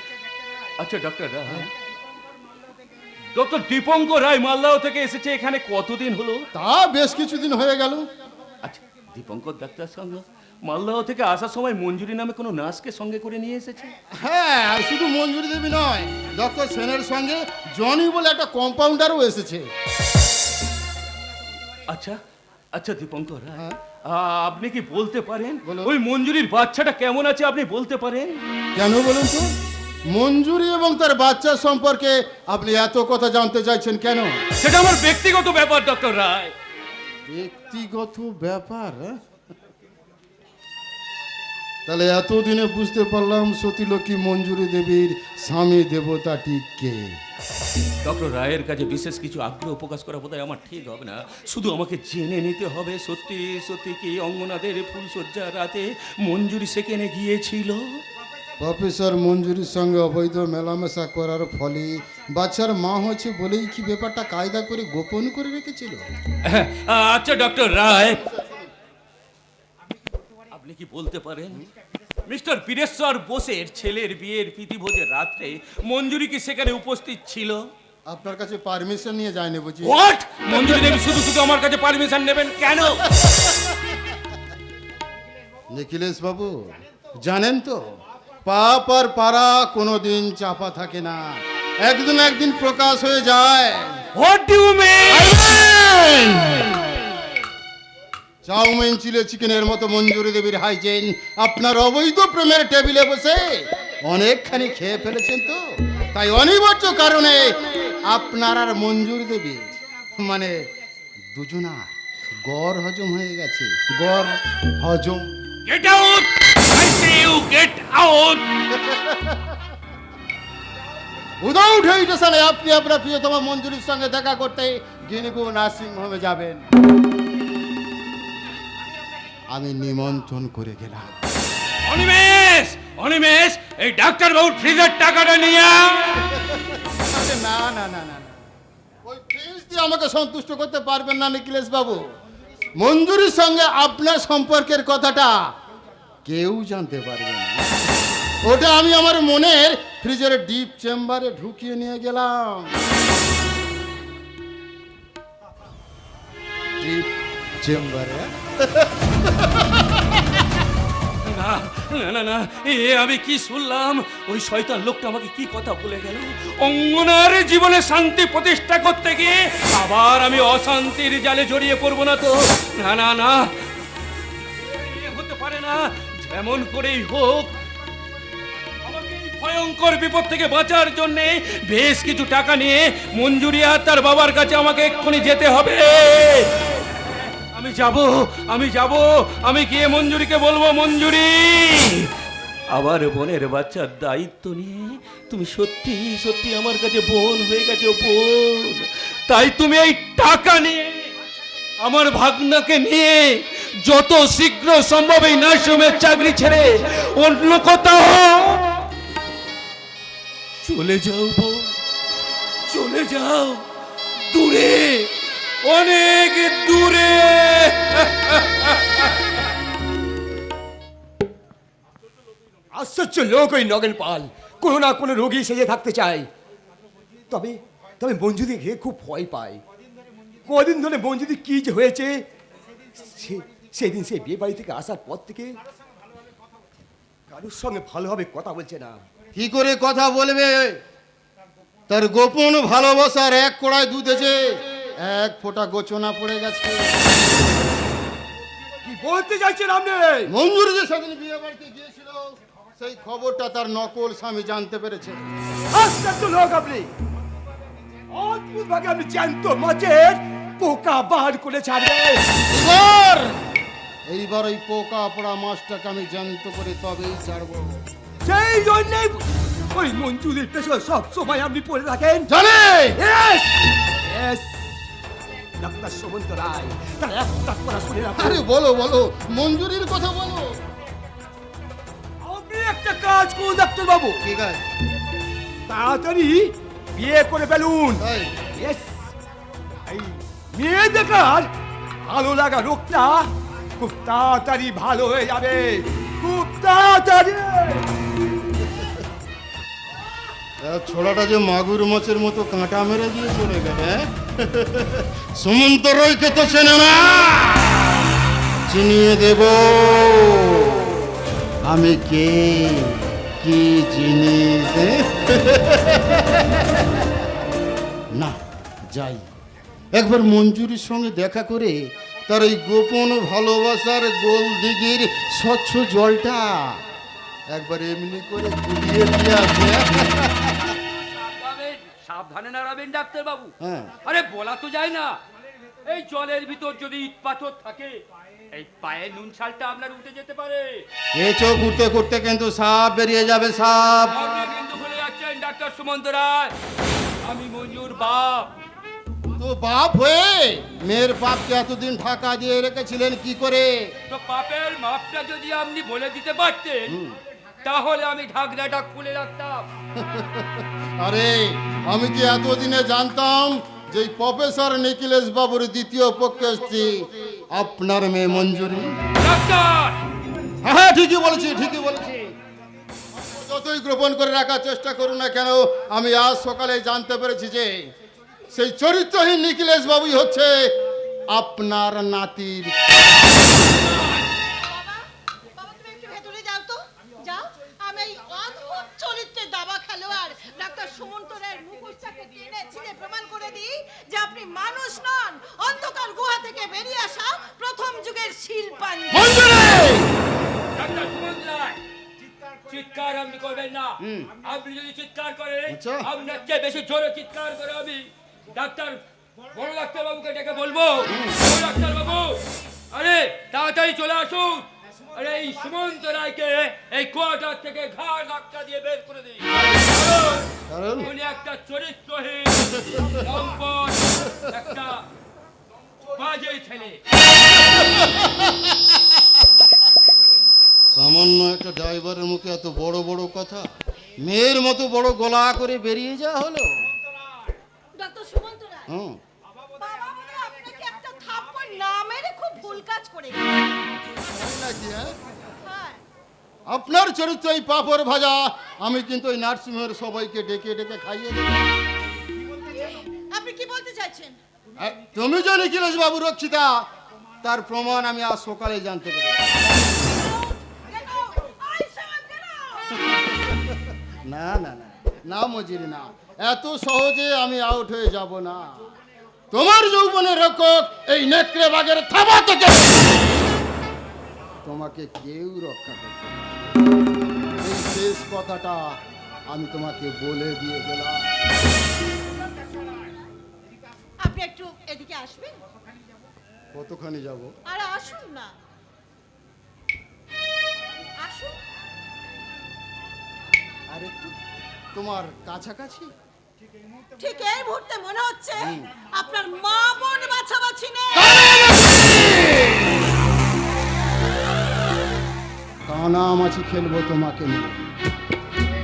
আচ্ছা ডাক্তার রায়, ডক্টর দীপঙ্কর রায় মালদহ থেকে এসেছে এখানে কতদিন হলো? তা বেশ কিছুদিন হয়ে গেল। আচ্ছা, দীপঙ্কর ডাক্তার সঙ্গে মালদহ থেকে আসার সময় মঞ্জুরি নামে কোনো নার্সকে সঙ্গে করে নিয়ে এসেছে? হ্যাঁ, আর শুধু মঞ্জুরি দেবী নয়, ডক্টর সেনের সঙ্গে জনি বলে একটা কম্পাউন্ডারও এসেছে। আচ্ছা আচ্ছা দীপঙ্কর রায়, হ্যাঁ। আপনি কি বলতে পারেন বলুন। ওই মঞ্জুরির বাচ্চাটা কেমন আছে? আপনি বলতে পারেন? কেন বলুন তো, মঞ্জুরি এবং তার বাচ্চার সম্পর্কে আপনি এত কথা জানতে চাইছেন কেন? সেটা আমার ব্যক্তিগত ব্যাপার ডক্টর রায়। ব্যক্তিগত ব্যাপার? হ্যাঁ? তাহলে এতদিনে বুঝতে পারলাম সতীলক্ষ্মী মঞ্জুরি দেবীর স্বামী দেবতাটি কে। ডক্টর রায়ের কাছে বিশেষ কিছু আগ্রহ প্রকাশ করা বোধহয় আমার ঠিক হবে না, শুধু আমাকে জেনে নিতে হবে সত্যি সত্যি কি অঙ্গনাদের ফুলসজ্জা রাতে মঞ্জুরি সেখানে গিয়েছিল? প্রফেসর মঞ্জুরির সঙ্গে অবৈধ মেলামেশা করার ফলে বাচ্চার মা হচ্ছে বলেই কি ব্যাপারটা কায়দা করে গোপন করে রেখেছিল? হ্যাঁ, আচ্ছা ডক্টর রায়, আপনি কি বলতে পারেন মিস্টার বীরেশ্বর বোসের ছেলের বিয়ের প্রীতিভোজের রাত্রে মঞ্জুরি কি সেখানে উপস্থিত ছিল? আপনার কাছে পারমিশন নিয়ে যায়নি বুঝি? হোয়াট? মঞ্জুরি দেবী শুধু শুধু আমার কাছে পারমিশন নেবেন কেন? নিখিলেশ বাবু, জানেন তো পাপ আর পারা কোনোদিন চাপা থাকে না, একদিন একদিন প্রকাশ হয়ে যায়। What do you mean? Chow mein chilli চিকেনের মতো মঞ্জুরি দেবীর হাইজেন আপনার অবৈধ প্রেমের টেবিলে বসে অনেকখানি খেয়ে ফেলেছেন তো, তাই অনিবার্য কারণে আপনার আর মঞ্জুরি দেবীর মানে দুজনা গড় হজম হয়ে গেছে। গড় হজম। Get out! I say you get out! Without হেজিটেশনে আপনি আপনার প্রিয়তমা মঞ্জুরির সঙ্গে দেখা করতে গিনিগু নার্সিং হোমে যাবেন। আমি নিমন্ত্রণ করে গেলাম। অনিমেষ, অনিমেষ, এই ডাক্তার বাবুর ফ্রিজের টাকাটা নিয়ে আয়। আরে না না না না না, ওই ফিস দিয়ে আমাকে সন্তুষ্ট করতে পারবেন না নিখিলেশ বাবু। মঞ্জুরির সঙ্গে আপনার সম্পর্কের কথাটা কেউ জানতে পারবে না, ওটা আমি আমার মনের ফ্রিজের ডিপ চেম্বারে ঢুকিয়ে নিয়ে গেলাম। ডিপ চেম্বারে। না না না না, এ আমি কি শুনলাম? ওই শয়তান লোকটা আমাকে কি কথা বলে গেল? অঙ্গনার জীবনে শান্তি প্রতিষ্ঠা করতে গিয়ে আবার আমি অশান্তির জালে জড়িয়ে পড়বো না তো? না না না, এ হতে পারে না। যেমন করেই হোক আমাকে এই ভয়ঙ্কর বিপদ থেকে বাঁচার জন্য বেশ কিছু টাকা নিয়ে মঞ্জুরি আর তার বাবার কাছে আমাকে এক্ষুনি যেতে হবে। আমি যাব, আমি গিয়ে মঞ্জুরিকে বলবো, মঞ্জুরি, আবার বোনের বাচ্চার দায়িত্ব নিয়ে তুমি সত্যি সত্যি আমার কাছে বোন হয়ে গেছো, বোন। তাই তুমি এই টাকা নিয়ে আমার ভাগনাকে নিয়ে যত শীঘ্র সম্ভব এই নার্সিংহোমের চাকরি ছেড়ে অন্য কোথাও চলে যাও, বোন, চলে যাও দূরে, অনেক দূরে। আশ্চর্য লোক ওই নগেন পাল, কোনো না কোনো রোগী সেজে থাকতে চায়। তবে তবে মঞ্জুদিকে খুব ভয় পায়। কদিন ধরে মঞ্জুদি কি যে হয়েছে, সেদিন সে বিয়ে বাড়ি থেকে আসার পর থেকে কারোর সঙ্গে ভালোভাবে কথা বলছে না। কি করে কথা বলবে? তার গোপন ভালোবাসার এক কড়াই দুধ এসে এক ফোঁটা গোচনা পড়ে গেছে। কি বলতে চাইছেন আপনি? মঞ্জুরি যে সেদিন বিয়ে বাড়িতে গিয়েছিল সেই খবরটা তার নকল স্বামী জানতে পেরেছে। আশ্চর্য লোক আপনি, অদ্ভুত ভাবে আপনি জ্যান্ত মাছের পোকা বার করে ছাড়বে। এইবার ওই পোকা পড়া মাছটাকে আমি জ্যান্ত করে তবেই ছাড়বো। সেই জন্যই ওই মঞ্জুরির পেছনে সব সময় আপনি পড়ে থাকেন। জানে Yes! Yes! ডাক্তার সুমন্ত রায়, তার একটা কথা শুনে রাখুন। আরে বলো বলো, মঞ্জুরির কথা বলো। আপনি একটা কাজ করুন ডাক্তার বাবু, ঠিক আছে, তাড়াতাড়ি বিয়ে করে ফেলুন। তাই Yes! এই মেয়ে দেখার ভালো লাগা রোগটা খুব তাড়াতাড়ি ভালো হয়ে যাবে, খুব তাড়াতাড়ি। ছোড়াটা যে মাগুর মাছের মতো কাঁটা মেরে দিয়ে চলে গেলে। সুমন্ত রয়কে তো চেনে না, চিনিয়ে দেব আমি কে, কি জিনিস। না যাই, একবার মঞ্জুরির সঙ্গে দেখা করে তার এই গোপন ভালোবাসার গোল দিঘির স্বচ্ছ জলটা একবার এমনি করে গুলিয়ে দিয়ে আসে। সাবধানে নাড়াবেন ডাক্তার বাবু। হ্যাঁ, আরে বলা তো যায় না, এই জলের ভিতর যদি ইট পাথর থাকে এই পায়ের নুন ছালটা আপনার উঠে যেতে পারে। এ চোখ উঠতে করতে কিন্তু সাপ বেরিয়ে যাবে, সাপ। আপনি কিন্তু ভুলে যাচ্ছেন ডাক্তার সুমন্ত রায়, আমি মঞ্জুর বাপ। তো বাপ হয়ে মেয়ের বাপকে এতদিন ঢাকা দিয়ে রেখেছিলেন কি করে? তো পাপের মাপটা যদি আপনি বলে দিতে পারতেন তাহলে আমি ঢাকনাটা খুলে রাখতাম। আরে আমি কি এতদিনে জানতাম যে এই প্রফেসর নিখিলেশ বাবুর দ্বিতীয় পক্ষের স্ত্রী আপনার মেয়ে মঞ্জুরি? ডাক্তার, হ্যাঁ ঠিকই বলেছি, ঠিকই বলেছি। যতই গোপন করে রাখার চেষ্টা করুন না কেন, আমি আজ সকালে জানতে পেরেছি যে সেই চরিত্রহীন নিখিলেশ বাবুই হচ্ছে আপনার নাতির। বাবা তুমি একটু ভেতরে যাও তো, যাও। আমি এই অদ্ভুত চরিত্রের দাবা খেলোয়াড় ডাক্তার সুমন্ত রায়ের মুখোশটাকে টেনে ছিঁড়ে প্রমাণ করে দিই যে আপনি মানুষ নন, অন্ধকার গুহা থেকে বেরিয়ে আসা প্রথম যুগের শিল্পাঞ্জি। ডাক্তার সুমন্ত রায়, চিৎকার আপনি করবেন না। আপনি যদি চিৎকার করেন আচ্ছা। আপনার চেয়ে বেশি জোরে চিৎকার করে আমি ডাক্তার বড় ডাক্তার বাবুকে ডেকে বলবো, বড় ডাক্তার বাবু আরে তাড়াতাড়ি চলে আসুন, আরে এই সুমন্ত রায়কে এই কোয়ার্টার থেকে ঘাড় ধাক্কা দিয়ে বের করে দিই। কারণ উনি একটা চরিত্রহীন লম্পট, একটা বাজে ছেলে। সামান্য একটা ড্রাইভারের মুখে এত বড় বড় কথা, মেয়ের মতো বড় গলা করে বেরিয়ে যাওয়া হলো। ডাক্তার সুমন্ত রায়, হুম, বাবা বলে আপনাকে একটা থাপ্পড় না মেরে খুব ভুল কাজ করে গেছেন। তাই নাকি, হ্যাঁ? হ্যাঁ, আপনার চরিত্র এই পাপড় ভাজা আমি কিন্তু ওই নার্সিংহোমের সবাইকে ডেকে ডেকে খাইয়ে দেব। আপনি কি বলতে চাইছেন? তুমি যে নিখিলেশ বাবু রক্ষিতা, তার প্রমাণ আমি আজ সকালে জানতে পারি। না না না না মজিরি না, এত সহজে আমি আউট হয়ে যাব না। তোমার যৌবনের রক্ষক এই নেকড়ে বাঘের থাবা থেকে তোমাকে কেউ রক্ষা করতে পারবে না। এই শেষ কথাটা আমি তোমাকে বলে দিয়ে গেলাম। আপনি একটু এদিকে আসবেন? কতখানি যাব? আর আসুন না, আসুন। আর একটু তোমার কাছাকাছি। ঠিক এই মুহূর্তে মনে হচ্ছে আপনার মা বোন বাছাবাছি নেই। কানামাছি খেলবো তোমাকে নিয়ে।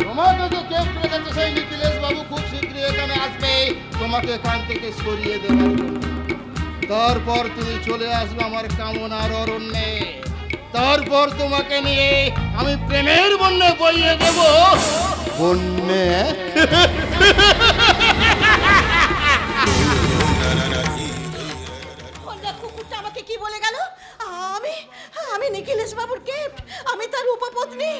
তোমাকে যে কেস রেখেছে সেই নিখিলেশ বাবু খুব শীঘ্রই এখানে আসবে তোমাকে এখান থেকে সরিয়ে দেওয়ার জন্য। তারপর তুমি চলে আসবে আমার কামনার অরণ্যে। তারপর তোমাকে নিয়ে আমি প্রেমের বন্যে বইয়ে দেব। বন্যে কন্যা কুকুরটা আমাকে কি বলে গেল? আমি আমি নিখিলেশ বাবুর গিফট, আমি তার উপপত্নী।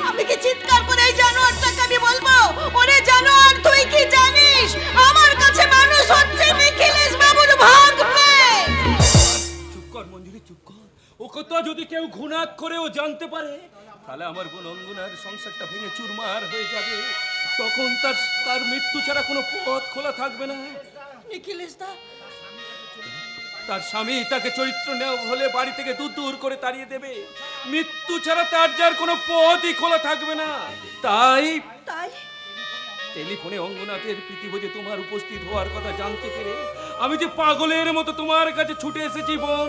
আমি কি চিৎকার করে এই জানোয়ারটাকে আমি বলবো, ওরে জানোয়ার তুই কি জানিস আমার কাছে মানুষ হচ্ছে নিখিলেশ বাবুর ভাগ্নে? চুপ কর মঞ্জুরি, চুপ কর। ও কথা যদি কেউ ঘুণাত করেও জানতে পারে, তাহলে আমার বোন অঙ্গনার সংসারটা ভেঙে চুরমার হয়ে যাবে। তখন তার তার মৃত্যু ছাড়া কোনো পথ খোলা থাকবে না। নিখিলেশ দা, তার স্বামী তাকে চরিত্র নেওয়া হলে বাড়ি থেকে দূর দূর করে তাড়িয়ে দেবে। মৃত্যু ছাড়া তার যার কোনো পথই খোলা থাকবে না। তাই তাই টেলিফোনে অঙ্গনাথের প্রীতিভোজে তোমার উপস্থিত হওয়ার কথা জানতে পেরে আমি যে পাগলের মতো তোমার কাছে ছুটে এসেছি বোন।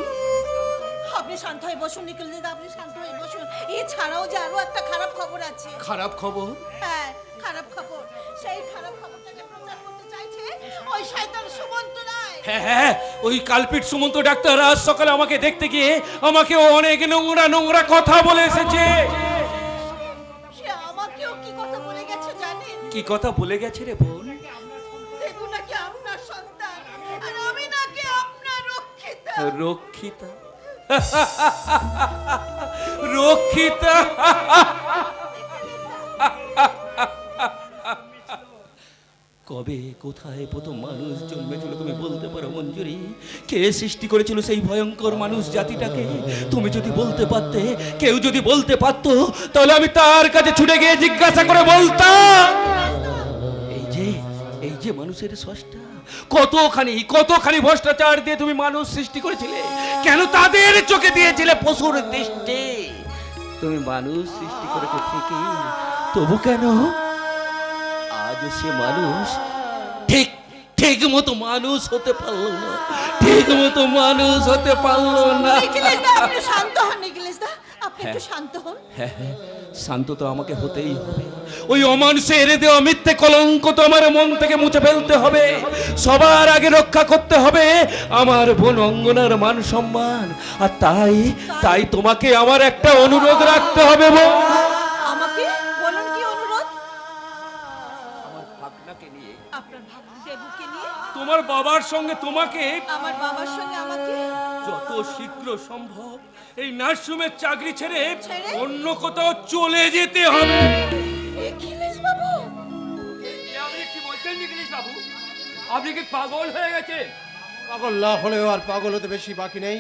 আপনি শান্ত হয়ে বসুন নিখিলেশ দা, আপনি শান্ত হয়ে বসুন। এছাড়াও যে আরো একটা খারাপ খবর আছে। খারাপ খবর? হ্যাঁ, খারাপ খবর। সেই খারাপ খবরটাকে প্রচার করতে চাইছে ওই শয়তান সুমন্ত রায়। হ্যাঁ হ্যাঁ, ওই কালপিট সুমন্ত ডাক্তার আজ সকালে আমাকে দেখতে গিয়ে আমাকে অনেক নোংরা নোংরা কথা বলে এসেছে। সে আমাকেও কি কথা বলে গেছে জানেন? কি কথা বলে গেছে রে বোন? দেবু নাকি আপনার সন্তান, আর আমি নাকি আপনার রক্ষিতা। রক্ষিতা? রক্ষিতা? কবে কোথায় প্রথম মানুষ জন্মেছিল তুমি বলতে পারো মঞ্জুরি? কে সৃষ্টি করেছিল সেই ভয়ঙ্কর মানুষ জাতিটাকে? তুমি যদি বলতে পারতে, কেউ যদি বলতে পারতো, তাহলে আমি তার কাছে ছুটে গিয়ে জিজ্ঞাসা করে বলতাম। এই যে মানুষের স্রষ্টা, কতখানি ভ্রষ্টাচার দিয়ে তুমি মানুষ সৃষ্টি করেছিলে। কেন তাদের চোখে দিয়েছিলে পশুর দৃষ্টি? তুমি মানুষ সৃষ্টি করেছো ঠিকই, তবু কেন আজ সে মানুষ ঠিক মতো মানুষ হতে পারলো না? ঠিক মতো মানুষ হতে পারলো না। নিখিলেশ দা, আপনি শান্ত হন। নিখিলেশ দা, আপনি একটু শান্ত হন। হ্যাঁ, শান্ত তো আমাকে হতেই হবে। ওই অমানুষের দেওয়া মিথ্যে কলঙ্ক তো আমার মন থেকে মুছে ফেলতে হবে। সবার আগে রক্ষা করতে হবে আমার বোন অঙ্গনার মান সম্মান। আর তাই তোমাকে আমার একটা অনুরোধ রাখতে হবে বোন। আমাকে বলুন কি অনুরোধ? আমার ভাগনাকে নিয়ে, আপনার ভাগ্নি দেবুকে নিয়ে তোমার বাবার সঙ্গে তোমাকে আমার বাবার সঙ্গে আমাকে যত শীঘ্র সম্ভব এই নার্সরুমের চাকরি ছেড়ে ছেড়ে? অন্য কোথাও চলে যেতে হবে। নিখিলেশ বাবু, আপনি কি বলছেন নিখিলেশ বাবু? আপনি কি পাগল হয়ে গেছেন? পাগল না হলেও আর পাগল হতে বেশি বাকি নেই।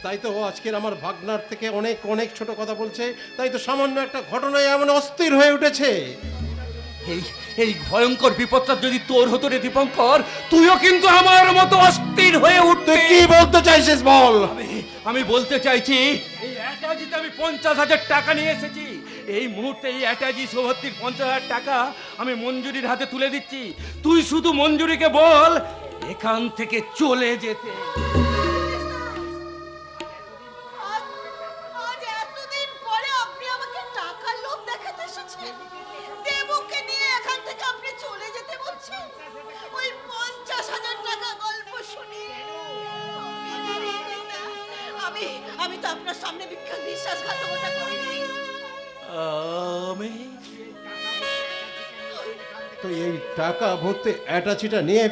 তাই তো ও আজকের আমার ভাগনার থেকে অনেক অনেক ছোট কথা বলছে। তাই তো সামান্য একটা ঘটনায় এমন অস্থির হয়ে উঠেছে। এই ভয়ঙ্কর বিপদটা যদি তোর হতো রে দীপঙ্কর, তুইও কিন্তু আমার মতো অস্থির হয়ে উঠতে। তুই কি বলতে চাইছিস বল? আমি বলতে চাইছি, এই অ্যাটাজিতে আমি 50,000 টাকা নিয়ে এসেছি। এই মুহূর্তে এই অ্যাটাজি সৌভত্তির 50,000 টাকা আমি মঞ্জুরির হাতে তুলে দিচ্ছি। তুই শুধু মঞ্জুরিকে বল এখান থেকে চলে যেতে। আজ এতদিন পরে আপনি আমাকে টাকার লোভ দেখাতে এসেছেন। দেবুকে নিয়ে এখান থেকে আপনি চলে যেতে বলছেন। ওই 50,000 টাকা গল্প শুনি আমি তো আপনার সামনে বিশ্বাসঘাতকতা করিনি। আমি তো এই টাকা ভর্তি অ্যাটাচিটা নিয়ে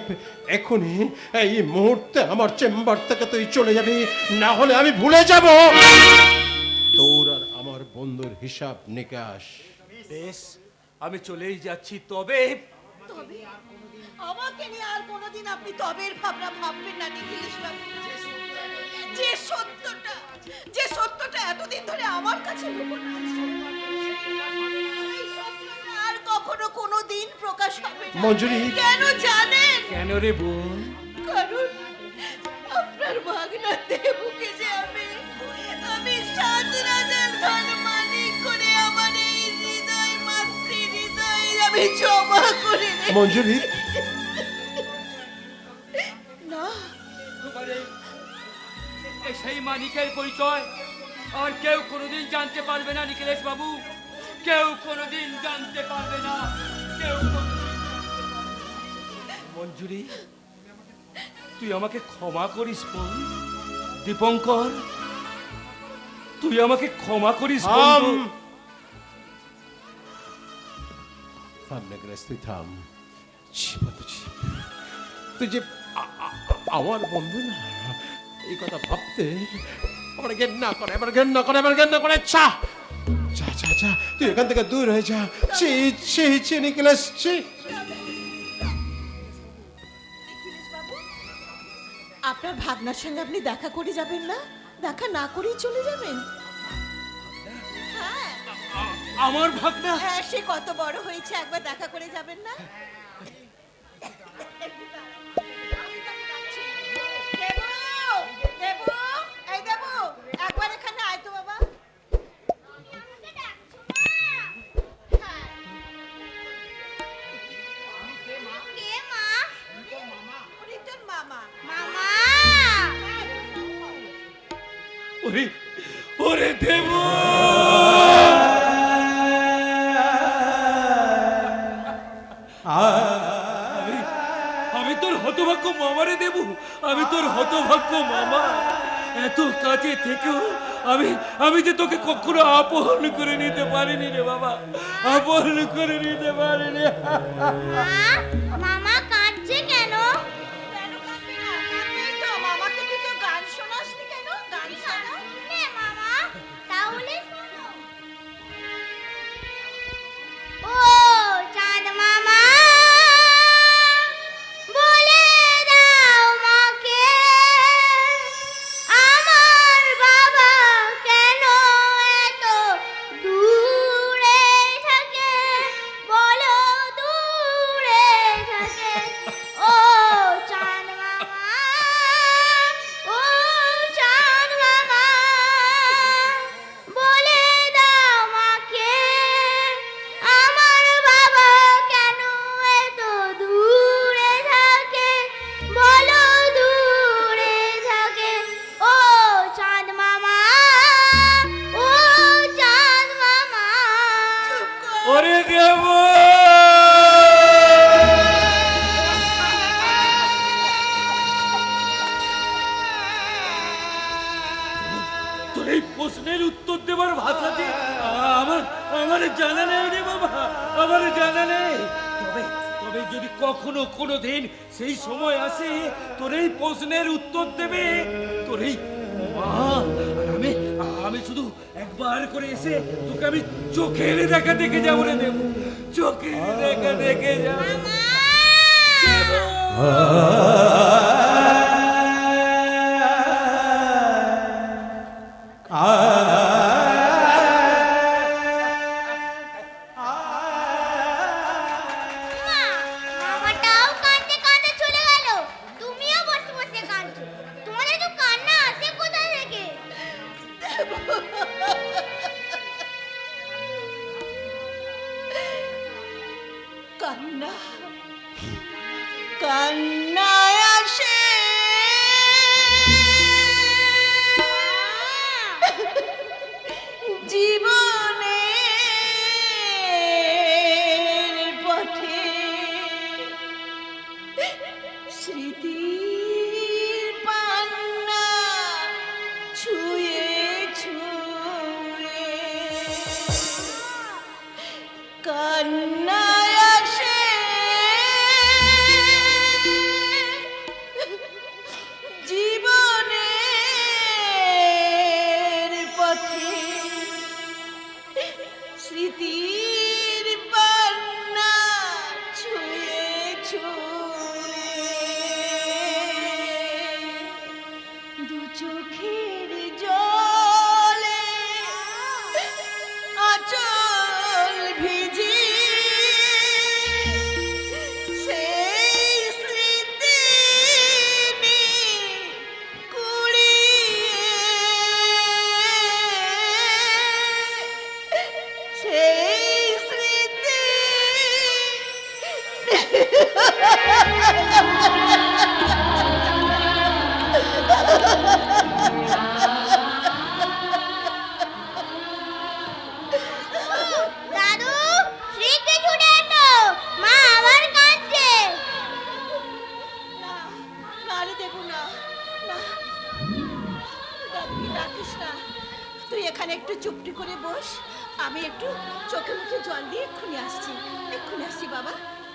এখনই এই মুহূর্তে আমার চেম্বার থেকে তুই চলে যাবি, না হলে আমি ভুলে যাব তোর আর আমার বন্ধুর হিসাব নিকাশ। বেশ, আমি চলেই যাচ্ছি, তবে তবে আমাকে নিয়ে আর কোনোদিন আপনি তবের ভাবনা ভাববেন না নিখিলেশ বাবু। যে সত্যটা এতদিন ধরে আমার কাছে লুকোনো আছে, সেই সত্যটা আর কখনো কোনোদিন প্রকাশ হবে না। মঞ্জুরি। কেন জানেন? কেন রে বোন? কারণ আপনার ভাগনা দেবুকে যে আমি 7 রাজার ধন মালিক করে আমার এই হৃদয় মাতৃ হৃদয় আমি জমা করে রেখেছি। মঞ্জুরি, না, তোমার এই সেই মানিকের পরিচয় আর কেউ কোনোদিন জানতে পারবে না নিখিলেশ বাবু, কেউ কোনোদিন জানতে পারবে না, কেউ মঞ্জুরি, তুই আমাকে ক্ষমা করিস বোন। দীপঙ্কর, তুই আমাকে ক্ষমা করিস বন্ধু। থাম নেকলেস, তুই থাম। তুই যে আমার বন্ধু না, এই কথা ভাবতে আমার ঘেন্না করে, আমার ঘেন্না করে, আমার ঘেন্না করে। চা চা চা চা, তুই এখান থেকে দূর হয়ে যা। ছি ছি ছি নিকলেস, ছি। আপনার ভাগনার সঙ্গে আপনি দেখা করে যাবেন না? দেখা না করেই চলে যাবেন? হ্যাঁ আমার ভাগনা? হ্যাঁ, সে কত বড় হয়েছে, একবার দেখা করে যাবেন না? দেবু, দেবু, এই দেবু, একবার এখানে আয় তো বাবা। উনি তোর মামা। ওরে ওরে দেবু, আমি তোর হতভাগ্য মামা রে দেবু, আমি তোর হতভাগ্য মামা। এত কাছে থেকেও আমি যে তোকে কখনো আপন করে নিতে পারিনি রে বাবা, আপন করে নিতে পারিনি। মামা কাঁদছে কেন? কেন কাঁদবি না? কাঁদবি তো। মামাকে তুই তো গান শোনাসনি কেন? গান শোনা। নে মামা, তাহলে শোনো। ও চাঁদ মামা, বলে দাও মাকে আমার বাবা কেন এত দূরে থাকে, বলো দূরে থাকে। ও চাঁদ মামা, ও চাঁদ মামা, বলে দাও মাকে আমার বাবা কেন এত দূরে থাকে, বলো দূরে থাকে। ও চাঁদ মামা, ও চাঁদ মামা। ওরে দেবু, তোর এই প্রশ্নের উত্তর দেবার ভাষাতে আমার জানা নেই রে বাবা, আমার জানা নেই। তবে তবে যদি কখনো কোনো দিন সেই সময় আসে তোর এই প্রশ্নের উত্তর দেবে তোর এই মা, আর আমি শুধু একবার করে এসে তোকে আমি চোখের দেখা দেখে যাবো রে দেবো, চোখের দেখা দেখে যাবো। মামাটাও কাঁদতে কাঁদতে চলে গেল, তুমিও বসে বসে কাঁদছো। তোমাদের তো কান্না আসে কোথা থেকে? কান্না, কান্না আসে জীবনের পথে, স্মৃতির পান্না ছুঁয়ে ছুঁয়ে কান্না আসে দাদু শিগগির ছুটে এসো, মা আবার কাঁদছে। না রে দেবু, না না, দাদুকে ডাকিস না। তুই এখানে একটু চুপটি করে বস, আমি একটু চোখে মুখে জল দিয়ে এক্ষুনি আসছি। এক্ষুনি আসছি বাবা,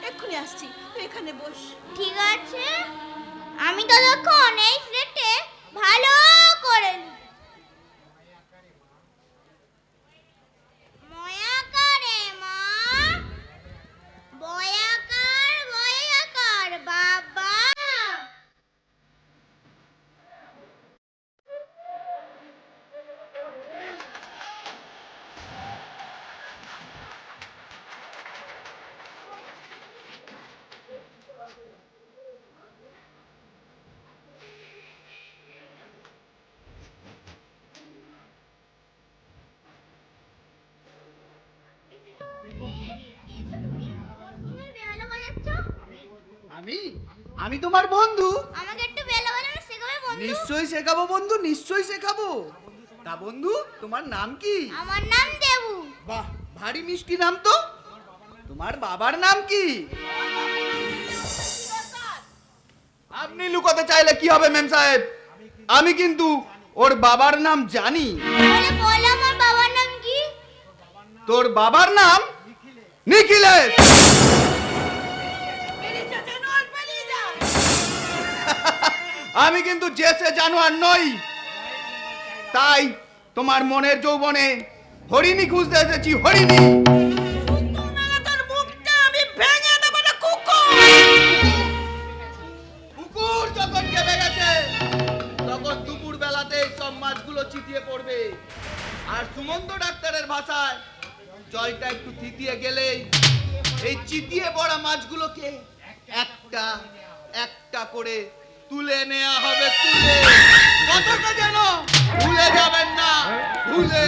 এক্ষুনি আসছি, তুই এখানে বস। ঠিক আছে, আমি ততক্ষণ এই সেটে ভালো করে নিই। ময়াকারে মা, বয়াকার বয়াকার বাবা। তুমি বেহালা বাজাচ্ছ? আমি আমি তোমার বন্ধু। আমাকে একটু বেহালা বাজানো শেখাবে বন্ধু? নিশ্চয়ই শেখাবো বন্ধু, নিশ্চয়ই শেখাবো। তা বন্ধু, তোমার নাম কি? আমার নাম দেবু। বাহ, ভারী মিষ্টি নাম তো। তোমার বাবার নাম কি? আপনি লুকাতে চাইলে কি হবে মেম সাহেব, আমি কিন্তু ওর বাবার নাম জানি। বলে বল আমার বাবার নাম কি? তোর বাবার নাম নিখিলেশ। বেরিয়ে যা জানোয়ার, বেরিয়ে যা। আমি কিন্তু জেসে জানোয়ার নই, তাই তোমার মনের যৌবনে হরিণী খুঁজতে এসেছি, হরিণী। কুকুর মেরে তোর মুখটা আমি ভেঙে দেবো না, কুকুর। পুকুর যখন কেঁপে গেছে তখন দুপুর বেলাতে সব মাছগুলো চিতিয়ে পড়বে, আর সুমন্ত ডাক্তারের ভাষায় জলটা একটু থিতিয়ে গেলেই এই চিতিয়ে পড়া মাছগুলোকে একটা একটা করে তুলে নেওয়া হবে, তুলে। কথাটা যেন ভুলে যাবেন না, ভুলে।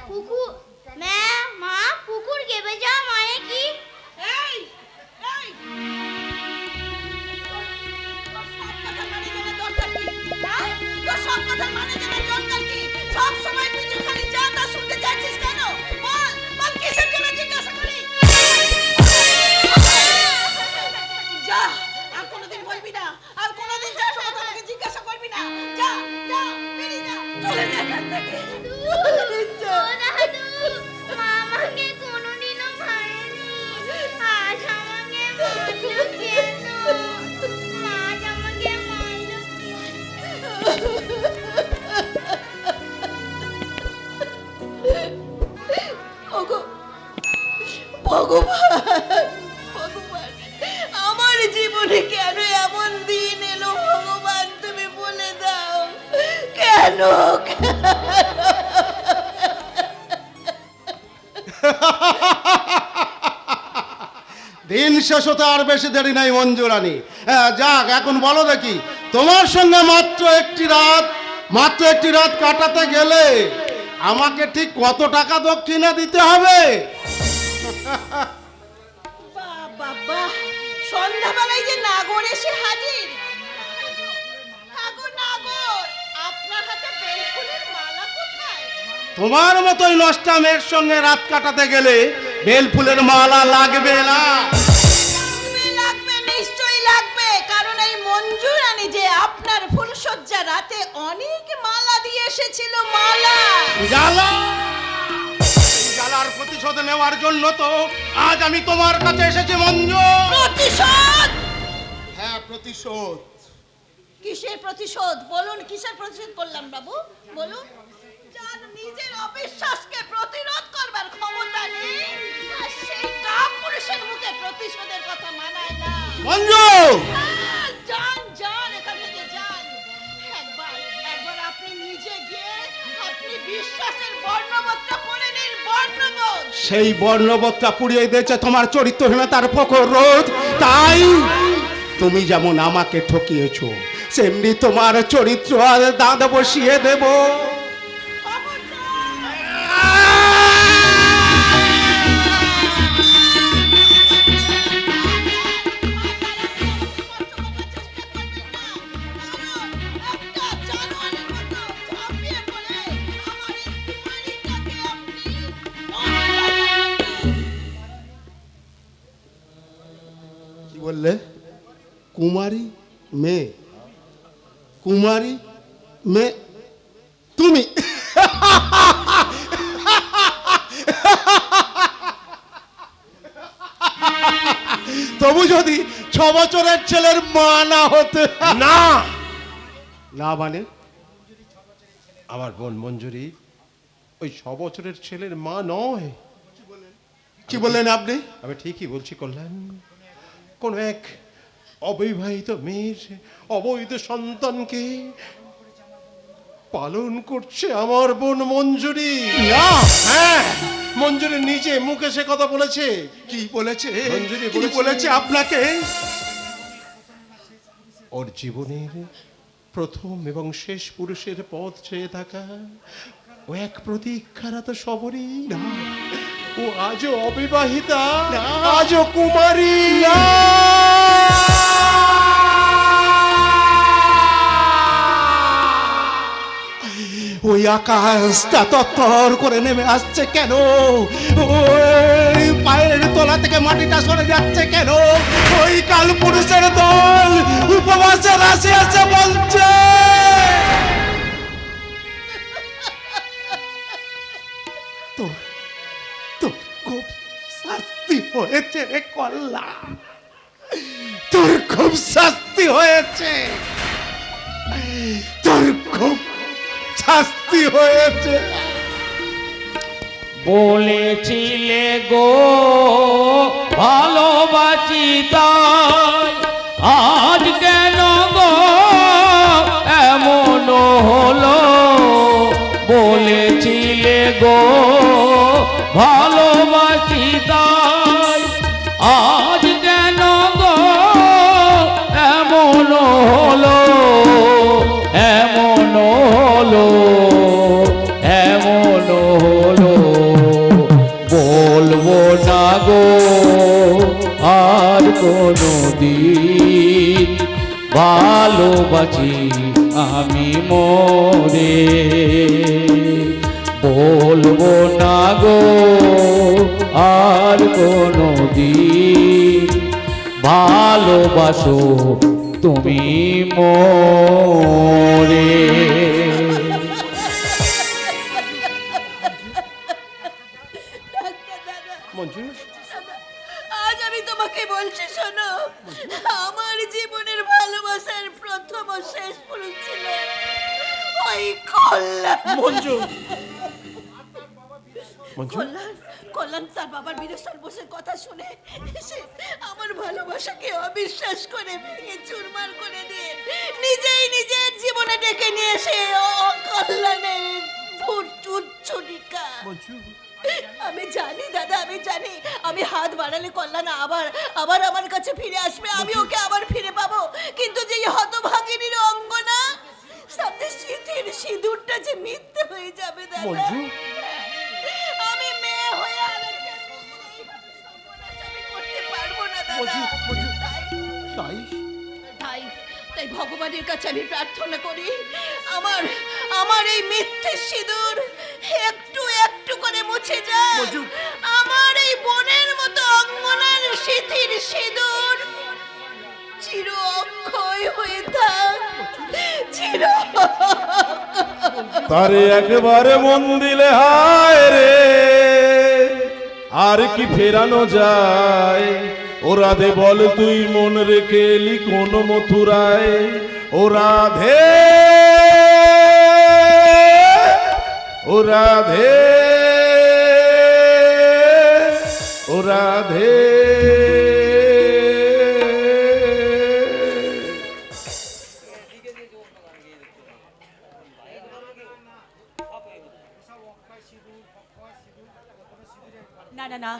কুকুর মা কুকুর কেঁপে যাওয়া মানে কি? এই এই তোর সব কথা মানে জানার দরকার কি? হ্যাঁ? তোর সব কথা মানে জানার দরকার কি? সব সময় তুই যে খালি যা তা শুনতে চাইছিস কেন? বল বল, কিসের জন্য জিজ্ঞাসা করি? যা, আর কোনোদিন বলবি না, আর কোনোদিন যা সময় আমাকে জিজ্ঞাসা করবি না। যা যা, বেরিয়ে যা, চলে যা এখান থেকে। ও দাদু, মা আমাকে কোনোদিনও মারেনি, আজ আমাকে মারলো কেন? মা আজ আমাকে মারলো ওগো ভগবান, ভগবান, আমার জীবনে কেন এমন দিন এলো ভগবান, তুমি বলে দাও কেন? দিন শেষ হতে আর বেশি দেরি নাই মঞ্জু রানী। যাক, এখন বলো দেখি, তোমার সঙ্গে মাত্র একটি রাত কাটাতে গেলে আমাকে ঠিক কত টাকা দক্ষিণা দিতে হবে? বাবা, সন্ধ্যাবেলায় যে নাগর এসে হাজির। নাগর, আপনার হাতে বেলফুলের মালা কোথায়? তোমার মতোই নষ্টা মেয়ের সঙ্গে রাত কাটাতে গেলে বেল ফুলের মালা লাগবে না। লাগবে, নিশ্চয়ই লাগবে, কারণ এই মঞ্জু রানী যে আপনার ফুলসজ্জা রাতে অনেক মালা দিয়ে এসেছিল, মালা। জ্বালা, এই জ্বালার প্রতিশোধ নেওয়ার জন্য তো আজ আমি তোমার কাছে এসেছি মঞ্জু। প্রতিশোধ? হ্যাঁ, প্রতিশোধ। কিসের প্রতিশোধ বলুন? কিসের প্রতিশোধ করলাম বাবু, বলুন? যার নিজের অবিশ্বাসকে প্রতিরোধ করবার ক্ষমতা নেই, আর সেই কাপুরুষের মুখে প্রতিশোধের কথা মানায় না। মঞ্জু, যান যান, এখান থেকে যান। একবার আপনি নিজে গিয়ে আপনি বিশ্বাসের বর্ণবোধটা পড়ে নিন, বর্ণবোধ। সেই বর্ণবোধটা পুড়িয়ে দিয়েছে তোমার চরিত্রহীনতার প্রখর রোদ। তাই তুমি যেমন আমাকে ঠকিয়েছো, সেমনি তোমার চরিত্র আর দাঁত বসিয়ে দেব। বললে? কুমারী মেয়ে, কুমারী মেয়ে তুমি। তবু যদি 6 বছরের ছেলের মা না হতে। না না মানে? আমার বোন মঞ্জুরি ওই 6 বছরের ছেলের মা নয়। কি বললেন আপনি? আমি ঠিকই বলছি কল্যাণ, কোন এক অবিবাহিত মেয়ের অবৈধ সন্তানকে পালন করছে আমার বোন মঞ্জুরি। না। হ্যাঁ, মঞ্জুরি নিজে মুখে সে কথা বলেছে। কি বলেছে? মঞ্জুরি কি বলেছে আপনাকে? ওর জীবনের প্রথম এবং শেষ পুরুষের পথ চেয়ে থাকা ও এক প্রতীক্ষারত সবরী। না, ও আজও অবিবাহিতা, না। আজও কুমারী। ওই আকাশটা তত্তর করে নেমে আসছে কেন? ওই পায়ের তলা থেকে মাটিটা সরে যাচ্ছে কেন? ওই কাল পুরুষের দল উপবাসের আসে আসে বলছে তোর তোর খুব শাস্তি হয়েছে রে কল্লা, তোর খুব শাস্তি হয়েছে, তোর খুব শাস্তি হয়েছে। বলেছিলে গো ভালোবাসি তাই, আজ কেন গো এমন হলো? বলেছিলে গো ভালোবাসি তাই, আজ কেন গো এমন হলো? এমন হলো, এমন হলো। বলবো না গো আর কোনো দিন ভালোবাসি আমি মরে। বলবো না গো আর কোনো দিন ভালোবাসো তুমি মোরে। মঞ্জু, আজ আমি তোমাকে বলছি শোনো, আমার জীবনের ভালোবাসার প্রথম ও শেষ পুরুষ ছিল ওই কল্যাণ। মঞ্জু, মঞ্জু, কল্যাণ, কল্যাণ তার বাবার বিরসন বসে কথা শুনে সে আমার ভালোবাসাকে অবিশ্বাস করে ভেঙে চুরমার করে দিয়ে নিজেই নিজের জীবনে ডেকে নিয়ে এসে কল্যাণের ছুরিকা। আমি জানি দাদা, আমি জানি আমি হাত বাড়ালে কল্যাণ আবার আবার আমার কাছে ফিরে আসবে, আমি ওকে আবার ফিরে পাবো। কিন্তু যে হতভাগিনীর অঙ্গনা সাথে শীতের সিঁদুরটা যে মিথ্যে হয়ে যাবে দাদা। আমি মেয়ে হয়ে আরেকটা আমি করতে পারবো না দাদা। তাই তাই তাই ভগবানের কাছে আমি প্রার্থনা করি আমার আমার এই মিথ্যে সিঁদুর একটু একটু করে মুছে যাক। আমার এই বোনের মতো অঙ্গনার শীতের সিঁদুর চির অক্ষয় হয়ে থাক, চির। তারে একবারে মন দিলে হায় রে, আর কি ফেরানো যায়? ও রাধে বল তুই মন রেখে এলি কোন মথুরায়? ও রাধে, ও রাধে, ও রাধে। না না না,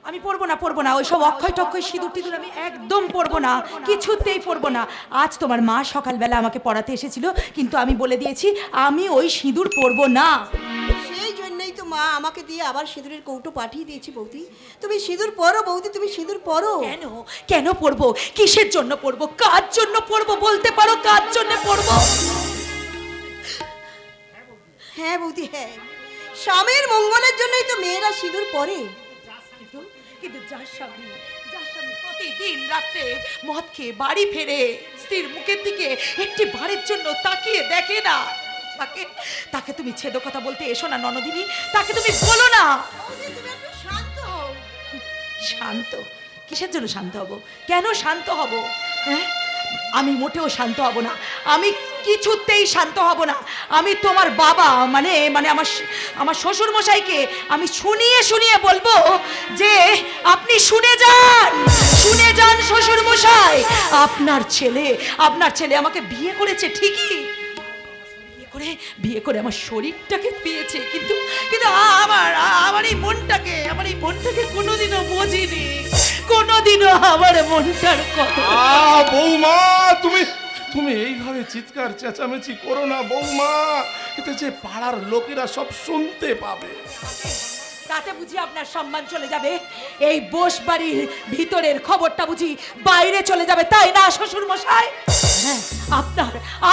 আমি পরবো না ওইসব অক্ষয় টক্ষয় সিঁদুর টিঁদুর আমি একদম পরবো না, কিছুতেই পরবো না। আজ তোমার মা সকালবেলা আমাকে পড়াতে এসেছিল, কিন্তু আমি বলে দিয়েছি আমি ওই সিঁদুর পরবো না। সেই জন্যই তো মা আমাকে দিয়ে আবার সিঁদুরের কৌটো পাঠিয়ে দিয়েছি। বৌদি তুমি সিঁদুর পরো, বৌদি তুমি সিঁদুর পরো। কেন কেন পরবো? কিসের জন্য পরবো? কার জন্য পরবো? বলতে পারো কার জন্য পরবো? হ্যাঁ বৌদি, হ্যাঁ, স্বামীর মঙ্গলের জন্যই তো মেয়েরা সিঁদুর পরে। কিন্তু যার স্বামী প্রতিদিন রাত্রে মদ খেয়ে বাড়ি ফেরে স্ত্রীর মুখের দিকে একটি বারের জন্য তাকিয়ে দেখে না। তাকে তাকে তুমি ছেদ কথা বলতে এসো না ননদিনী, তাকে তুমি বলো না। তুমি একটু শান্ত হও। শান্ত? কিসের জন্য শান্ত হব? কেন শান্ত হব? হ্যাঁ, আমি মোটেও শান্ত হব না, আমি কিছুতেই শান্ত হব না। আমি তোমার বাবা মানে মানে আমার শ্বশুর মশাইকে আমি শুনিয়ে শুনিয়ে বলবো যে আপনি শুনে যান শ্বশুর মশাই, আপনার ছেলে আমাকে বিয়ে করেছে ঠিকই, বিয়ে করে আমার শরীরটাকে পেয়েছে, কিন্তু কিন্তু আমার এই মনটাকে কোনোদিনও বোঝেনি, কোনোদিনও আমার মনটার কথা। বৌমা, তুমি এইভাবে চিৎকার চেঁচামেচি করো না বৌমা, এতে যে পাড়ার লোকেরা সব শুনতে পাবে। তাতে বুঝি আপনার সম্মান চলে যাবে? এই বোস বাড়ির ভিতরের খবরটা বুঝি বাইরে চলে যাবে, তাই না শ্বশুর মশাই? হ্যাঁ,